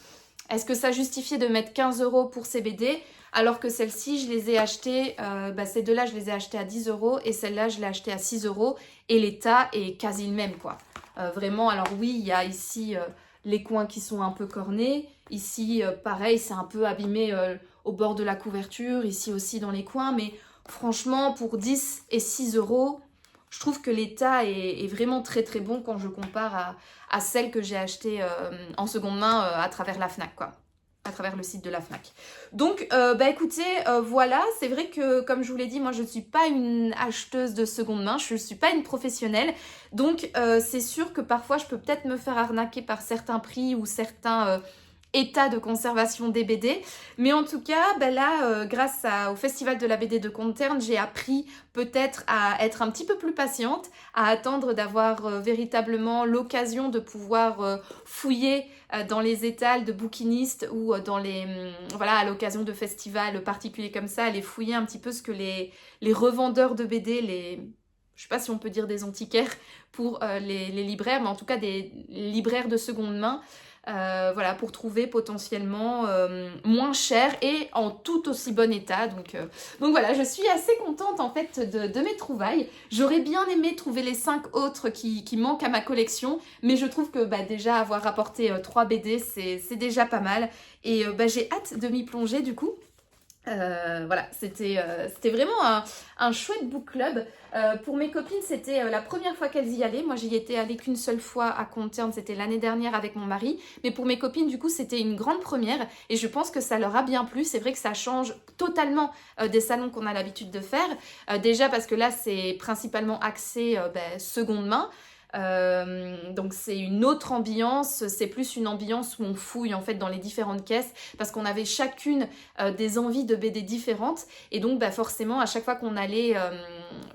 est-ce que ça justifiait de mettre 15 euros pour ces BD alors que celles-ci, je les ai achetées, ces deux-là, je les ai achetées à 10 euros et celle-là, je l'ai achetée à 6 euros et l'état est quasi le même, quoi. Vraiment, alors oui, il y a ici les coins qui sont un peu cornés. Ici, pareil, c'est un peu abîmé au bord de la couverture, ici aussi dans les coins, mais franchement, pour 10 et 6 euros, je trouve que l'état est vraiment très très bon quand je compare à celle que j'ai achetée en seconde main à travers la Fnac, quoi. À travers le site de la Fnac. Donc, écoutez, voilà, c'est vrai que, comme je vous l'ai dit, moi, je ne suis pas une acheteuse de seconde main, je ne suis pas une professionnelle, donc c'est sûr que parfois, je peux peut-être me faire arnaquer par certains prix ou certains état de conservation des BD. Mais en tout cas, là, grâce au Festival de la BD de Compiègne, j'ai appris peut-être à être un petit peu plus patiente, à attendre d'avoir véritablement l'occasion de pouvoir fouiller dans les étals de bouquinistes ou dans les... voilà, à l'occasion de festivals particuliers comme ça, aller fouiller un petit peu ce que les revendeurs de BD, je sais pas si on peut dire des antiquaires pour les libraires, mais en tout cas des libraires de seconde main, voilà, pour trouver potentiellement moins cher et en tout aussi bon état. Donc voilà, je suis assez contente en fait de mes trouvailles. J'aurais bien aimé trouver les 5 autres qui manquent à ma collection, mais je trouve que déjà avoir rapporté 3 BD, c'est déjà pas mal. Et j'ai hâte de m'y plonger du coup. Voilà, c'était vraiment un chouette book club. Pour mes copines, c'était la première fois qu'elles y allaient. Moi, j'y étais allée qu'une seule fois à Compiègne, c'était l'année dernière avec mon mari. Mais pour mes copines, du coup, c'était une grande première et je pense que ça leur a bien plu. C'est vrai que ça change totalement des salons qu'on a l'habitude de faire. Déjà parce que là, c'est principalement axé seconde main. Donc c'est une autre ambiance, c'est plus une ambiance où on fouille en fait dans les différentes caisses parce qu'on avait chacune des envies de BD différentes et donc forcément à chaque fois qu'on allait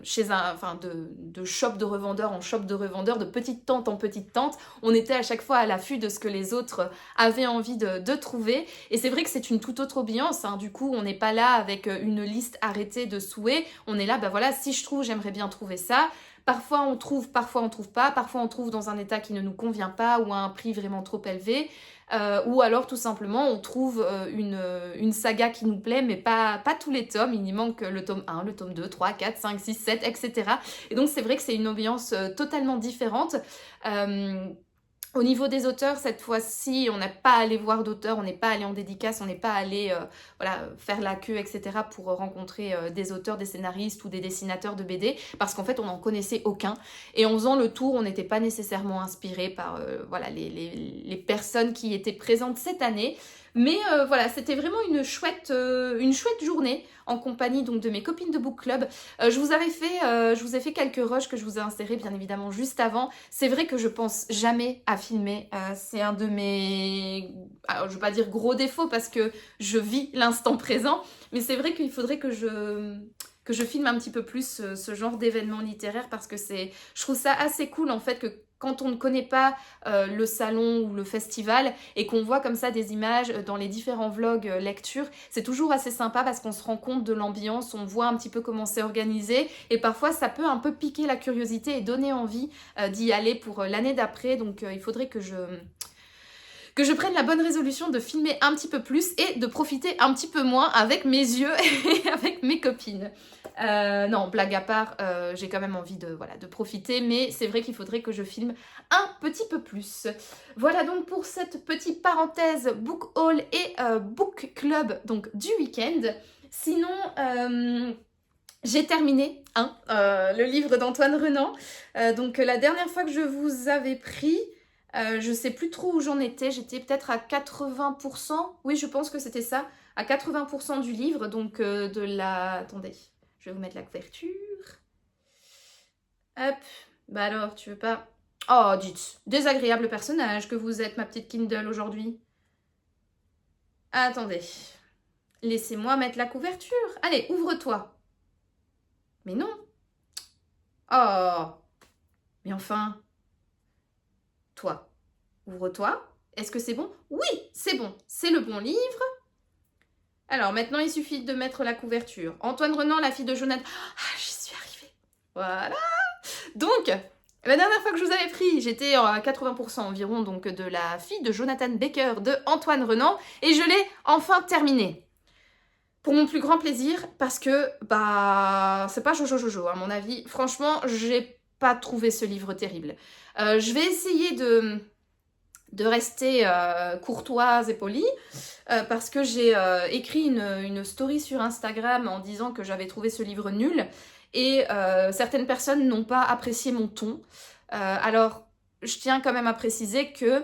chez de shop de revendeur en shop de revendeur, de petite tente en petite tente, on était à chaque fois à l'affût de ce que les autres avaient envie de trouver et c'est vrai que c'est une toute autre ambiance, hein. Du coup on n'est pas là avec une liste arrêtée de souhaits, on est là, voilà, si je trouve, j'aimerais bien trouver ça. Parfois on trouve pas, parfois on trouve dans un état qui ne nous convient pas ou à un prix vraiment trop élevé, ou alors tout simplement on trouve une saga qui nous plaît mais pas tous les tomes, il y manque le tome 1, le tome 2, 3, 4, 5, 6, 7, etc. Et donc c'est vrai que c'est une ambiance totalement différente. Au niveau des auteurs, cette fois-ci, on n'est pas allé voir d'auteurs, on n'est pas allé en dédicace, on n'est pas allé faire la queue, etc. pour rencontrer des auteurs, des scénaristes ou des dessinateurs de BD, parce qu'en fait, on n'en connaissait aucun. Et en faisant le tour, on n'était pas nécessairement inspiré par les personnes qui étaient présentes cette année. Mais voilà, c'était vraiment une chouette journée en compagnie donc de mes copines de book club. Je vous ai fait quelques rushs que je vous ai insérés bien évidemment juste avant. C'est vrai que je pense jamais à filmer. C'est un de mes, alors, je vais pas dire gros défauts parce que je vis l'instant présent, mais c'est vrai qu'il faudrait que je filme un petit peu plus ce genre d'événement littéraire parce que je trouve ça assez cool en fait que quand on ne connaît pas le salon ou le festival et qu'on voit comme ça des images dans les différents vlogs lecture, c'est toujours assez sympa parce qu'on se rend compte de l'ambiance, on voit un petit peu comment c'est organisé et parfois ça peut un peu piquer la curiosité et donner envie d'y aller pour l'année d'après. Donc il faudrait que je prenne la bonne résolution de filmer un petit peu plus et de profiter un petit peu moins avec mes yeux et avec mes copines. Non, blague à part, j'ai quand même envie de profiter, mais c'est vrai qu'il faudrait que je filme un petit peu plus. Voilà donc pour cette petite parenthèse book haul et book club donc du week-end. Sinon, j'ai terminé le livre d'Antoine Renan. Donc la dernière fois que je vous avais pris, je sais plus trop où j'en étais, j'étais peut-être à 80%, oui je pense que c'était ça, à 80% du livre, donc de la... Attendez, je vais vous mettre la couverture. Hop, alors tu veux pas... Oh, dites, désagréable personnage que vous êtes ma petite Kindle aujourd'hui. Attendez, laissez-moi mettre la couverture. Allez, ouvre-toi. Mais non. Oh, mais enfin... Toi, ouvre-toi Est-ce que c'est bon? Oui, c'est bon. C'est le bon livre. Alors, maintenant, il suffit de mettre la couverture. Antoine Renan, la fille de Jonathan. Ah, j'y suis arrivée. Voilà. Donc, la dernière fois que je vous avais pris, j'étais à 80% environ donc de la fille de Jonathan Baker de Antoine Renan. Et je l'ai enfin terminée. Pour mon plus grand plaisir, parce que, c'est pas Jojo, à mon avis. Franchement, j'ai pas trouvé ce livre terrible. Je vais essayer de rester courtoise et polie, parce que j'ai écrit une story sur Instagram en disant que j'avais trouvé ce livre nul, et certaines personnes n'ont pas apprécié mon ton. Alors, je tiens quand même à préciser que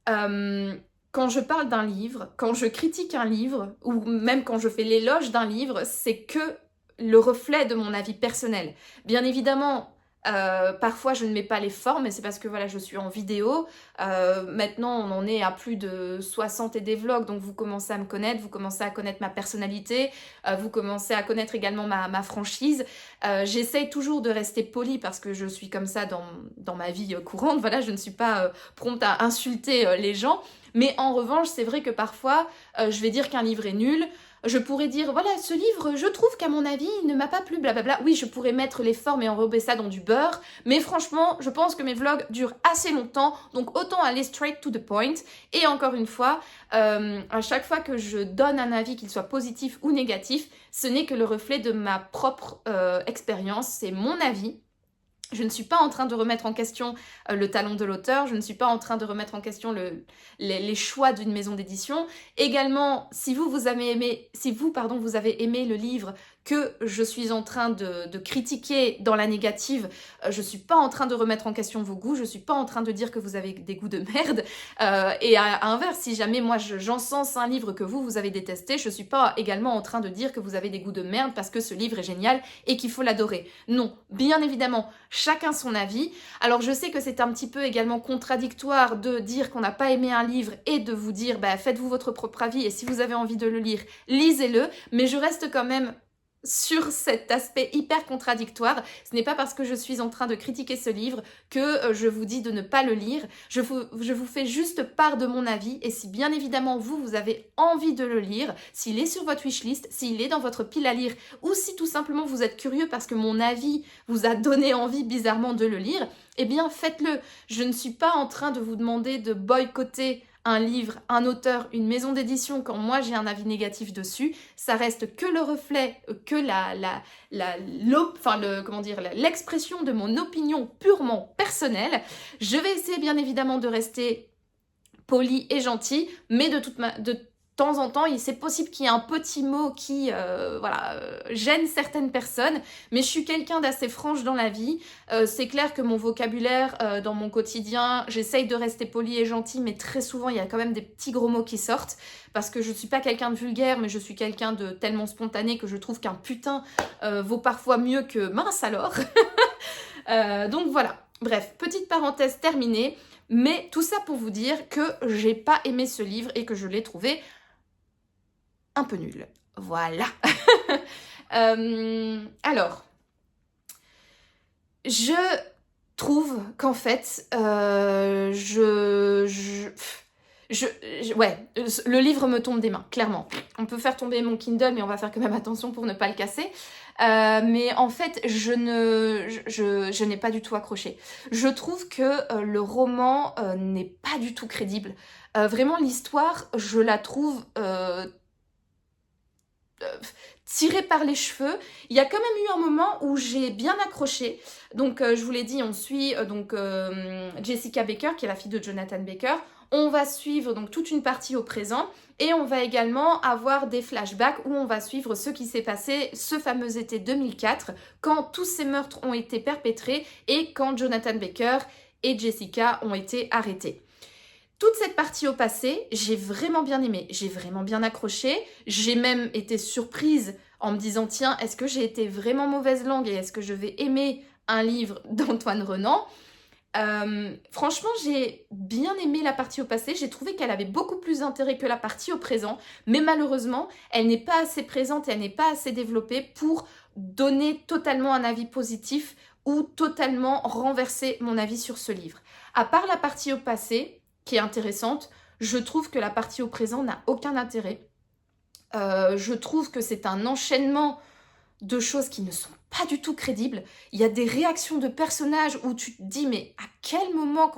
quand je parle d'un livre, quand je critique un livre, ou même quand je fais l'éloge d'un livre, c'est que le reflet de mon avis personnel. Bien évidemment, parfois je ne mets pas les formes, mais c'est parce que voilà, je suis en vidéo. Maintenant, on en est à plus de 60 et des vlogs, donc vous commencez à me connaître, vous commencez à connaître ma personnalité, vous commencez à connaître également ma franchise. J'essaye toujours de rester polie parce que je suis comme ça dans ma vie courante. Voilà, je ne suis pas prompte à insulter les gens. Mais en revanche, c'est vrai que parfois, je vais dire qu'un livre est nul. Je pourrais dire, voilà, ce livre, je trouve qu'à mon avis, il ne m'a pas plu, blablabla. Oui, je pourrais mettre les formes et enrober ça dans du beurre. Mais franchement, je pense que mes vlogs durent assez longtemps. Donc autant aller straight to the point. Et encore une fois, à chaque fois que je donne un avis, qu'il soit positif ou négatif, ce n'est que le reflet de ma propre expérience. C'est mon avis. Je ne suis pas en train de remettre en question le talent de l'auteur, je ne suis pas en train de remettre en question les choix d'une maison d'édition. Également, si vous avez aimé le livre que je suis en train de critiquer dans la négative, je ne suis pas en train de remettre en question vos goûts, je ne suis pas en train de dire que vous avez des goûts de merde. Et à l'inverse, si jamais moi j'encense un livre que vous avez détesté, je ne suis pas également en train de dire que vous avez des goûts de merde parce que ce livre est génial et qu'il faut l'adorer. Non, bien évidemment, chacun son avis. Alors je sais que c'est un petit peu également contradictoire de dire qu'on n'a pas aimé un livre et de vous dire faites-vous votre propre avis et si vous avez envie de le lire, lisez-le. Mais je reste quand même sur cet aspect hyper contradictoire. Ce n'est pas parce que je suis en train de critiquer ce livre que je vous dis de ne pas le lire. Je vous fais juste part de mon avis et si bien évidemment vous avez envie de le lire, s'il est sur votre wishlist, s'il est dans votre pile à lire ou si tout simplement vous êtes curieux parce que mon avis vous a donné envie bizarrement de le lire, eh bien faites-le. Je ne suis pas en train de vous demander de boycotter un livre, un auteur, une maison d'édition, quand moi j'ai un avis négatif dessus, ça reste que le reflet, que l'expression de mon opinion purement personnelle. Je vais essayer bien évidemment de rester polie et gentille, mais de temps en temps, c'est possible qu'il y ait un petit mot qui gêne certaines personnes, mais je suis quelqu'un d'assez franche dans la vie. C'est clair que mon vocabulaire dans mon quotidien, j'essaye de rester polie et gentille, mais très souvent, il y a quand même des petits gros mots qui sortent, parce que je ne suis pas quelqu'un de vulgaire, mais je suis quelqu'un de tellement spontané que je trouve qu'un putain vaut parfois mieux que mince alors. Donc voilà, bref, petite parenthèse terminée, mais tout ça pour vous dire que j'ai pas aimé ce livre et que je l'ai trouvé un peu nul. Voilà. Alors, je trouve qu'en fait, le livre me tombe des mains, clairement. On peut faire tomber mon Kindle, mais on va faire quand même attention pour ne pas le casser. Mais en fait, je n'ai pas du tout accroché. Je trouve que le roman n'est pas du tout crédible. Vraiment, l'histoire, je la trouve tirée par les cheveux. Il y a quand même eu un moment où j'ai bien accroché. Donc, je vous l'ai dit, on suit Jessica Baker, qui est la fille de Jonathan Baker. On va suivre donc toute une partie au présent et on va également avoir des flashbacks où on va suivre ce qui s'est passé ce fameux été 2004 quand tous ces meurtres ont été perpétrés et quand Jonathan Baker et Jessica ont été arrêtés. Toute cette partie au passé, j'ai vraiment bien aimé, j'ai vraiment bien accroché, j'ai même été surprise en me disant tiens, est-ce que j'ai été vraiment mauvaise langue et est-ce que je vais aimer un livre d'Antoine Renan ? Franchement, j'ai bien aimé la partie au passé, j'ai trouvé qu'elle avait beaucoup plus d'intérêt que la partie au présent, mais malheureusement, elle n'est pas assez présente et elle n'est pas assez développée pour donner totalement un avis positif ou totalement renverser mon avis sur ce livre. À part la partie au passé, qui est intéressante. Je trouve que la partie au présent n'a aucun intérêt. Je trouve que c'est un enchaînement de choses qui ne sont pas du tout crédibles. Il y a des réactions de personnages où tu te dis, mais à quel moment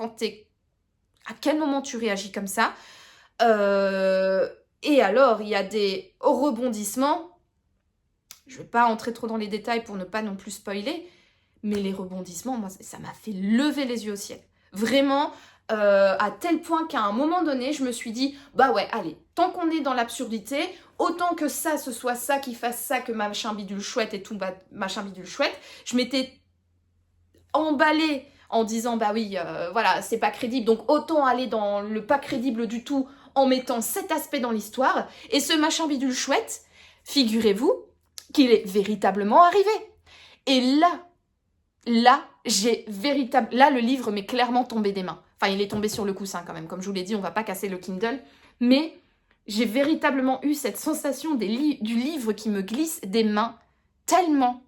tu réagis comme ça? Et alors, il y a des rebondissements. Je ne vais pas entrer trop dans les détails pour ne pas non plus spoiler, mais les rebondissements, moi, ça m'a fait lever les yeux au ciel. Vraiment, à tel point qu'à un moment donné, je me suis dit, bah ouais, allez, tant qu'on est dans l'absurdité, autant que ça, ce soit ça qui fasse ça, que machin bidule chouette et tout, bah, machin bidule chouette. Je m'étais emballée en disant, bah oui, voilà, c'est pas crédible, donc autant aller dans le pas crédible du tout en mettant cet aspect dans l'histoire. Et ce machin bidule chouette, figurez-vous qu'il est véritablement arrivé. Et là, le livre m'est clairement tombé des mains. Enfin, il est tombé sur le coussin quand même. Comme je vous l'ai dit, on va pas casser le Kindle. Mais j'ai véritablement eu cette sensation du livre qui me glisse des mains. Tellement,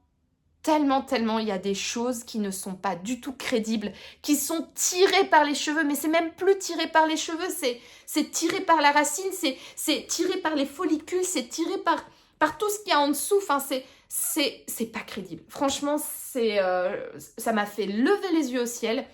il y a des choses qui ne sont pas du tout crédibles, qui sont tirées par les cheveux. Mais c'est même plus tiré par les cheveux, c'est tiré par la racine, c'est tiré par les follicules, c'est tiré par tout ce qu'il y a en dessous. Enfin, c'est pas crédible. Franchement, ça m'a fait lever les yeux au ciel.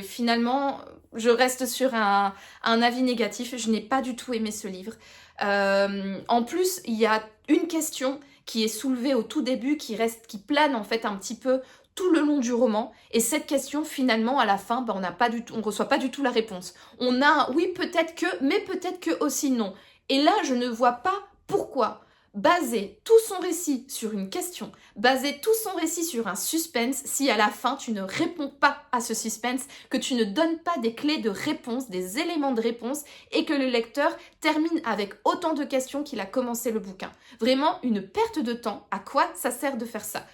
Finalement, je reste sur un avis négatif. Je n'ai pas du tout aimé ce livre. En plus, il y a une question qui est soulevée au tout début, qui plane en fait un petit peu tout le long du roman. Et cette question, finalement, à la fin, on ne reçoit pas du tout la réponse. On a un oui, peut-être que, mais peut-être que aussi non. Et là, je ne vois pas pourquoi baser tout son récit sur une question, baser tout son récit sur un suspense, si à la fin tu ne réponds pas à ce suspense, que tu ne donnes pas des clés de réponse, des éléments de réponse, et que le lecteur termine avec autant de questions qu'il a commencé le bouquin. Vraiment une perte de temps. À quoi ça sert de faire ça?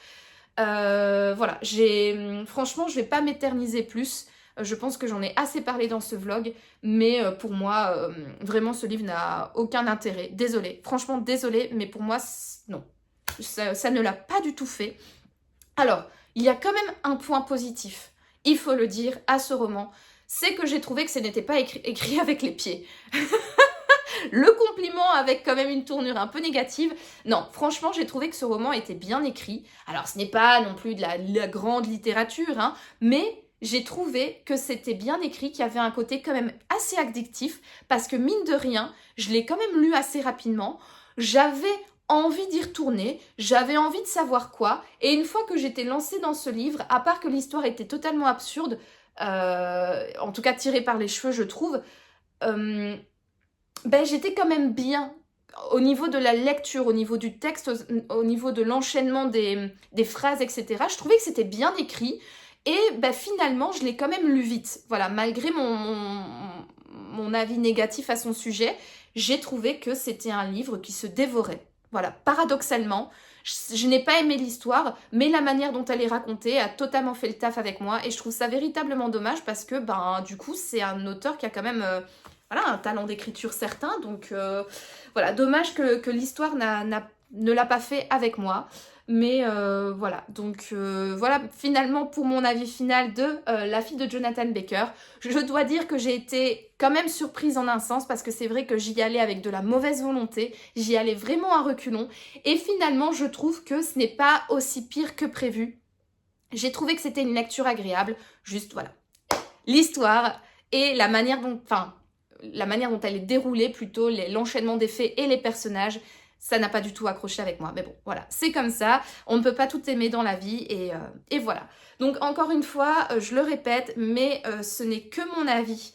Voilà, franchement, je vais pas m'éterniser plus. Je pense que j'en ai assez parlé dans ce vlog, mais pour moi, vraiment, ce livre n'a aucun intérêt. Désolée, franchement, désolée, mais pour moi, non. Ça ne l'a pas du tout fait. Alors, il y a quand même un point positif, il faut le dire, à ce roman, c'est que j'ai trouvé que ce n'était pas écrit avec les pieds. Le compliment avec quand même une tournure un peu négative. Non, franchement, j'ai trouvé que ce roman était bien écrit. Alors, ce n'est pas non plus de la grande littérature, hein, mais j'ai trouvé que c'était bien écrit, qu'il y avait un côté quand même assez addictif, parce que mine de rien, je l'ai quand même lu assez rapidement. J'avais envie d'y retourner, j'avais envie de savoir quoi, et une fois que j'étais lancée dans ce livre, à part que l'histoire était totalement absurde, en tout cas tirée par les cheveux, je trouve, j'étais quand même bien au niveau de la lecture, au niveau du texte, au niveau de l'enchaînement des phrases, etc. Je trouvais que c'était bien écrit. Et finalement, je l'ai quand même lu vite. Voilà, malgré mon avis négatif à son sujet, j'ai trouvé que c'était un livre qui se dévorait. Voilà, paradoxalement, je n'ai pas aimé l'histoire, mais la manière dont elle est racontée a totalement fait le taf avec moi. Et je trouve ça véritablement dommage parce que, du coup, c'est un auteur qui a quand même un talent d'écriture certain. Donc, voilà, dommage que l'histoire ne l'a pas fait avec moi. Mais voilà, donc voilà finalement pour mon avis final de La fille de Jonathan Baker. Je dois dire que j'ai été quand même surprise en un sens parce que c'est vrai que j'y allais avec de la mauvaise volonté, j'y allais vraiment à reculons et finalement je trouve que ce n'est pas aussi pire que prévu. J'ai trouvé que c'était une lecture agréable, juste voilà. L'histoire et la manière dont elle est déroulée plutôt, l'enchaînement des faits et les personnages, ça n'a pas du tout accroché avec moi. Mais bon, voilà, c'est comme ça. On ne peut pas tout aimer dans la vie et voilà. Donc encore une fois, je le répète, mais ce n'est que mon avis.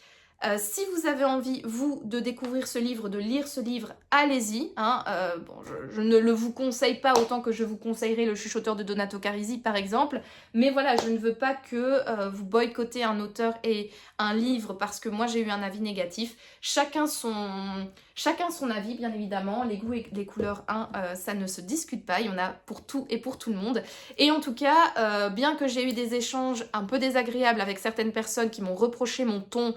Si vous avez envie, vous, de découvrir ce livre, de lire ce livre, allez-y. Hein, je ne le vous conseille pas autant que je vous conseillerais Le Chuchoteur de Donato Carisi, par exemple. Mais voilà, je ne veux pas que vous boycottez un auteur et un livre parce que moi, j'ai eu un avis négatif. Chacun son avis, bien évidemment. Les goûts et les couleurs, ça ne se discute pas. Il y en a pour tout et pour tout le monde. Et en tout cas, bien que j'ai eu des échanges un peu désagréables avec certaines personnes qui m'ont reproché mon ton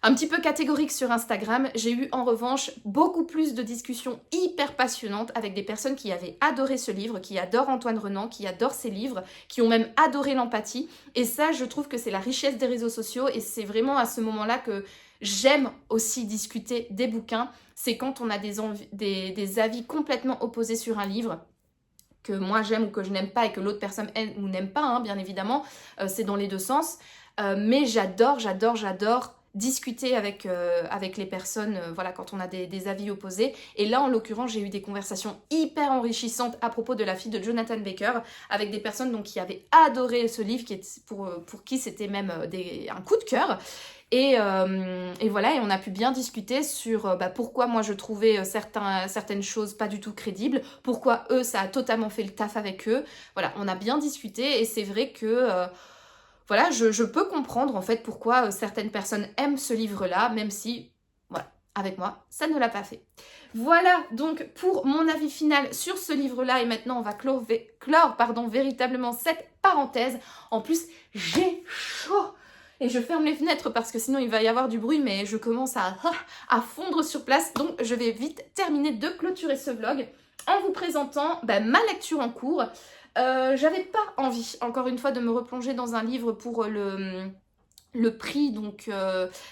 un petit peu catégorique sur Instagram. J'ai eu en revanche beaucoup plus de discussions hyper passionnantes avec des personnes qui avaient adoré ce livre, qui adorent Antoine Renan, qui adorent ses livres, qui ont même adoré l'empathie. Et ça, je trouve que c'est la richesse des réseaux sociaux et c'est vraiment à ce moment-là que j'aime aussi discuter des bouquins. C'est quand on a des avis complètement opposés sur un livre que moi j'aime ou que je n'aime pas et que l'autre personne aime ou n'aime pas, hein, bien évidemment. C'est dans les deux sens. Mais j'adore discuter avec les personnes, voilà, quand on a des avis opposés. Et là, en l'occurrence, j'ai eu des conversations hyper enrichissantes à propos de La fille de Jonathan Baker, avec des personnes donc, qui avaient adoré ce livre, pour qui c'était même un coup de cœur. Et voilà, et on a pu bien discuter sur pourquoi moi je trouvais certaines choses pas du tout crédibles, pourquoi eux, ça a totalement fait le taf avec eux. Voilà, on a bien discuté et c'est vrai que... voilà, je peux comprendre en fait pourquoi certaines personnes aiment ce livre-là, même si, voilà, avec moi, ça ne l'a pas fait. Voilà donc pour mon avis final sur ce livre-là et maintenant on va clore véritablement cette parenthèse. En plus, j'ai chaud et je ferme les fenêtres parce que sinon il va y avoir du bruit, mais je commence à fondre sur place, donc je vais vite terminer de clôturer ce vlog en vous présentant ma lecture en cours. J'avais pas envie, encore une fois, de me replonger dans un livre pour le prix donc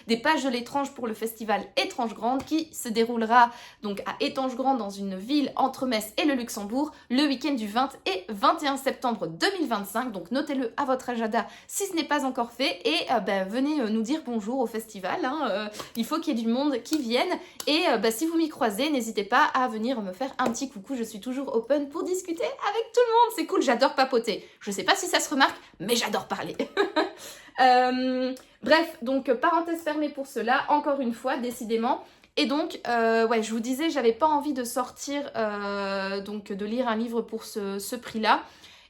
des pages de l'étrange pour le festival Étrange Grande qui se déroulera donc à Étange Grande dans une ville entre Metz et le Luxembourg le week-end du 20 et 21 septembre 2025. Donc notez-le à votre agenda si ce n'est pas encore fait et venez nous dire bonjour au festival. Hein, il faut qu'il y ait du monde qui vienne et si vous m'y croisez, n'hésitez pas à venir me faire un petit coucou. Je suis toujours open pour discuter avec tout le monde. C'est cool, j'adore papoter. Je sais pas si ça se remarque, mais j'adore parler. Bref, donc parenthèse fermée pour cela, encore une fois, décidément. Et donc, ouais, je vous disais, j'avais pas envie de sortir, donc de lire un livre pour ce prix-là.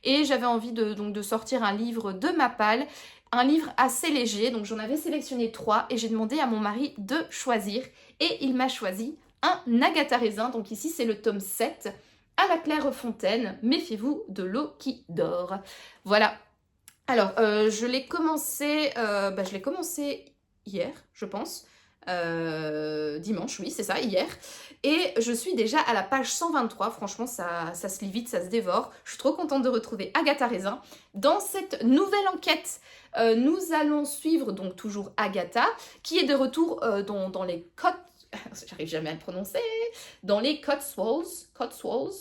Et j'avais envie de sortir un livre de ma palle, un livre assez léger. Donc j'en avais sélectionné 3 et j'ai demandé à mon mari de choisir. Et il m'a choisi un Agatha Raisin. Donc ici, c'est le tome 7, à la Clairefontaine. Méfiez-vous de l'eau qui dort. Voilà. Alors, je l'ai commencé hier, je pense. Dimanche, oui, c'est ça, hier. Et je suis déjà à la page 123. Franchement, ça se lit vite, ça se dévore. Je suis trop contente de retrouver Agatha Raisin. Dans cette nouvelle enquête, nous allons suivre donc toujours Agatha, qui est de retour dans les côtes. J'arrive jamais à le prononcer. Dans les Cotswolds,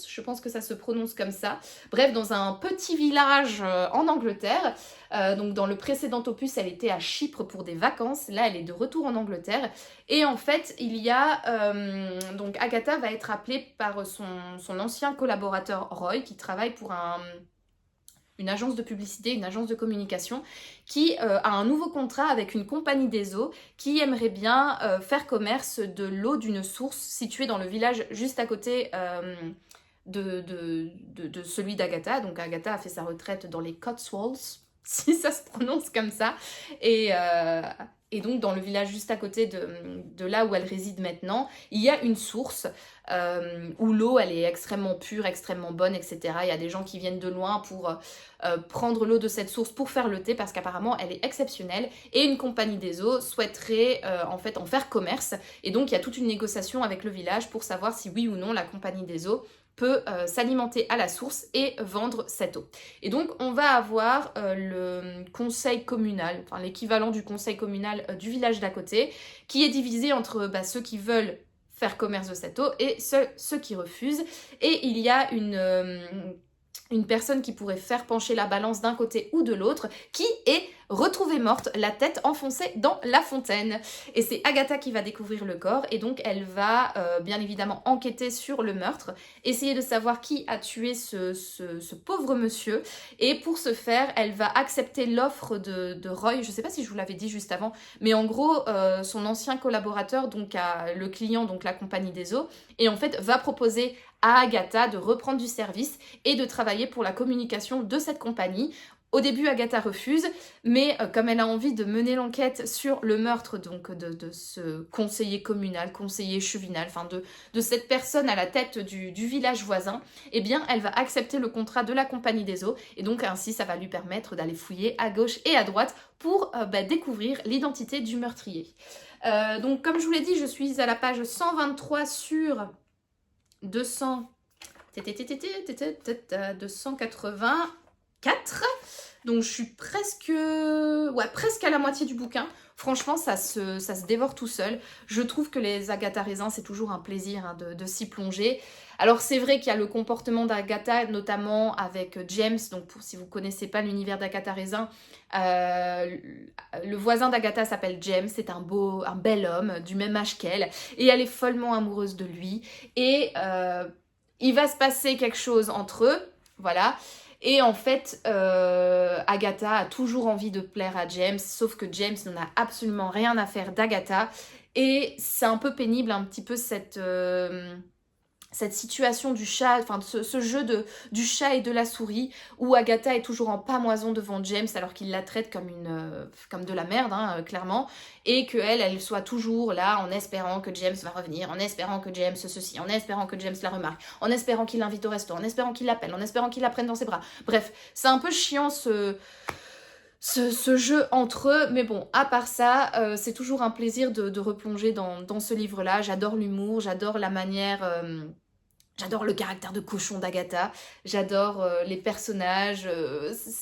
je pense que ça se prononce comme ça. Bref, dans un petit village en Angleterre. Donc dans le précédent opus, elle était à Chypre pour des vacances. Là, elle est de retour en Angleterre. Et en fait, il y a... donc Agatha va être appelée par son ancien collaborateur Roy, qui travaille pour une agence de publicité, une agence de communication, qui a un nouveau contrat avec une compagnie des eaux qui aimerait bien faire commerce de l'eau d'une source située dans le village juste à côté de celui d'Agatha. Donc Agatha a fait sa retraite dans les Cotswolds, si ça se prononce comme ça, et donc dans le village juste à côté de là où elle réside maintenant, il y a une source où l'eau elle est extrêmement pure, extrêmement bonne, etc. Il y a des gens qui viennent de loin pour prendre l'eau de cette source pour faire le thé parce qu'apparemment elle est exceptionnelle et une compagnie des eaux souhaiterait en fait en faire commerce et donc il y a toute une négociation avec le village pour savoir si oui ou non la compagnie des eaux peut s'alimenter à la source et vendre cette eau. Et donc on va avoir le conseil communal, enfin l'équivalent du conseil communal du village d'à côté, qui est divisé entre ceux qui veulent faire commerce de cette eau et ceux qui refusent. Et il y a une personne qui pourrait faire pencher la balance d'un côté ou de l'autre, qui est retrouvée morte, la tête enfoncée dans la fontaine. Et c'est Agatha qui va découvrir le corps, et donc elle va bien évidemment enquêter sur le meurtre, essayer de savoir qui a tué ce pauvre monsieur, et pour ce faire, elle va accepter l'offre de Roy, je sais pas si je vous l'avais dit juste avant, mais en gros, son ancien collaborateur, donc le client, donc la compagnie des eaux, et en fait va proposer à Agatha de reprendre du service et de travailler pour la communication de cette compagnie. Au début, Agatha refuse, mais comme elle a envie de mener l'enquête sur le meurtre donc de ce conseiller communal, conseiller chevinal, enfin de cette personne à la tête du village voisin, eh bien, elle va accepter le contrat de la compagnie des eaux, et donc ainsi, ça va lui permettre d'aller fouiller à gauche et à droite pour découvrir l'identité du meurtrier. Donc comme je vous l'ai dit, je suis à la page 123 sur 284. Donc je suis presque à la moitié du bouquin. Franchement, ça se dévore tout seul. Je trouve que les Agatha Raisin, c'est toujours un plaisir hein, de s'y plonger. Alors c'est vrai qu'il y a le comportement d'Agatha, notamment avec James. Donc si vous ne connaissez pas l'univers d'Agatha Raisin, le voisin d'Agatha s'appelle James. C'est un bel homme du même âge qu'elle. Et elle est follement amoureuse de lui. Et il va se passer quelque chose entre eux. Voilà. Et en fait, Agatha a toujours envie de plaire à James, sauf que James n'en a absolument rien à faire d'Agatha. Et c'est un peu pénible, un petit peu cette situation du chat, enfin ce jeu du chat et de la souris, où Agatha est toujours en pamoison devant James, alors qu'il la traite comme de la merde, hein, clairement, et qu'elle soit toujours là en espérant que James va revenir, en espérant que James ceci, en espérant que James la remarque, en espérant qu'il l'invite au resto, en espérant qu'il l'appelle, en espérant qu'il la prenne dans ses bras. Bref, c'est un peu chiant ce jeu entre eux, mais bon, à part ça, c'est toujours un plaisir de replonger dans ce livre-là. J'adore l'humour, j'adore la manière... J'adore le caractère de cochon d'Agatha, j'adore les personnages,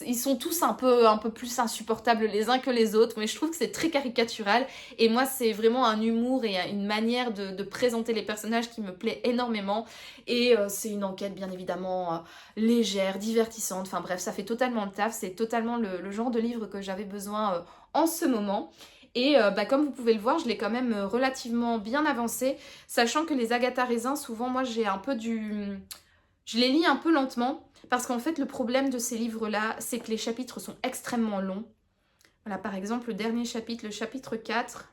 ils sont tous un peu plus insupportables les uns que les autres, mais je trouve que c'est très caricatural, et moi c'est vraiment un humour et une manière de présenter les personnages qui me plaît énormément, et c'est une enquête bien évidemment légère, divertissante, enfin bref, ça fait totalement le taf, c'est totalement le genre de livre que j'avais besoin en ce moment. Et comme vous pouvez le voir, je l'ai quand même relativement bien avancé, sachant que les Agatha Raisin, souvent moi j'ai un peu je les lis un peu lentement, parce qu'en fait le problème de ces livres-là, c'est que les chapitres sont extrêmement longs. Voilà, par exemple le dernier chapitre, le chapitre 4,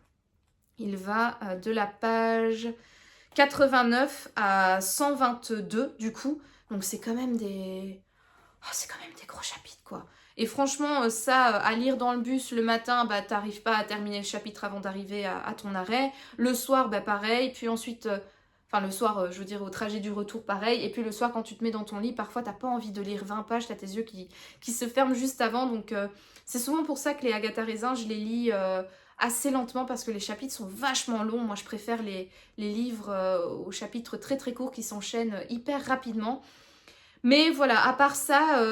il va de la page 89 à 122 du coup, donc c'est quand même des gros chapitres quoi. Et franchement, ça, à lire dans le bus le matin, bah t'arrives pas à terminer le chapitre avant d'arriver à ton arrêt. Le soir, bah pareil. Puis ensuite, enfin le soir, je veux dire au trajet du retour, pareil. Et puis le soir, quand tu te mets dans ton lit, parfois t'as pas envie de lire 20 pages, t'as tes yeux qui se ferment juste avant. Donc c'est souvent pour ça que les Agatha Raisin, je les lis assez lentement parce que les chapitres sont vachement longs. Moi, je préfère les livres aux chapitres très très courts qui s'enchaînent hyper rapidement. Mais voilà, à part ça...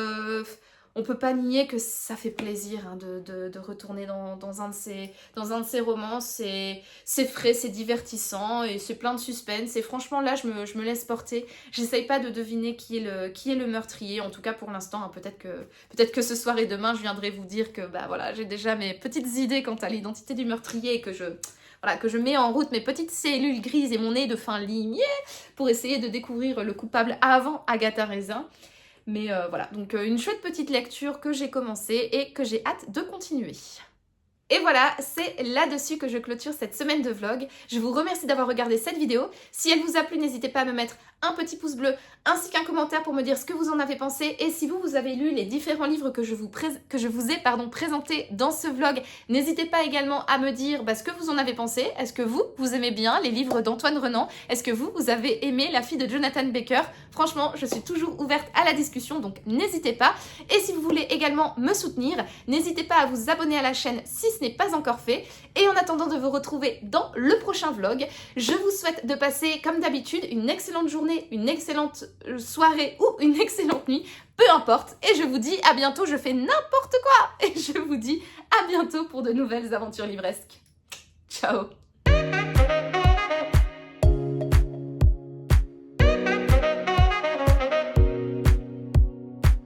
on peut pas nier que ça fait plaisir hein, de retourner dans un de ces romans. C'est frais, c'est divertissant et c'est plein de suspense. Et franchement, là, je me laisse porter. J'essaye pas de deviner qui est le meurtrier. En tout cas, pour l'instant, hein, peut-être que ce soir et demain, je viendrai vous dire que bah, voilà, j'ai déjà mes petites idées quant à l'identité du meurtrier et que je mets en route mes petites cellules grises et mon nez de fin limier pour essayer de découvrir le coupable avant Agatha Raisin. Mais voilà, donc une chouette petite lecture que j'ai commencée et que j'ai hâte de continuer. Et voilà, c'est là-dessus que je clôture cette semaine de vlog. Je vous remercie d'avoir regardé cette vidéo. Si elle vous a plu, n'hésitez pas à me mettre un petit pouce bleu ainsi qu'un commentaire pour me dire ce que vous en avez pensé. Et si vous avez lu les différents livres que je vous ai présentés dans ce vlog, n'hésitez pas également à me dire ce que vous en avez pensé. Est-ce que vous aimez bien les livres d'Antoine Renan? Est-ce que vous avez aimé La fille de Jonathan Baker? Franchement, je suis toujours ouverte à la discussion, donc n'hésitez pas. Et si vous voulez également me soutenir, n'hésitez pas à vous abonner à la chaîne si ce n'est pas encore fait. Et en attendant de vous retrouver dans le prochain vlog, je vous souhaite de passer, comme d'habitude, une excellente journée, une excellente soirée ou une excellente nuit, peu importe. Et je vous dis à bientôt, je fais n'importe quoi. Et je vous dis à bientôt pour de nouvelles aventures livresques. Ciao!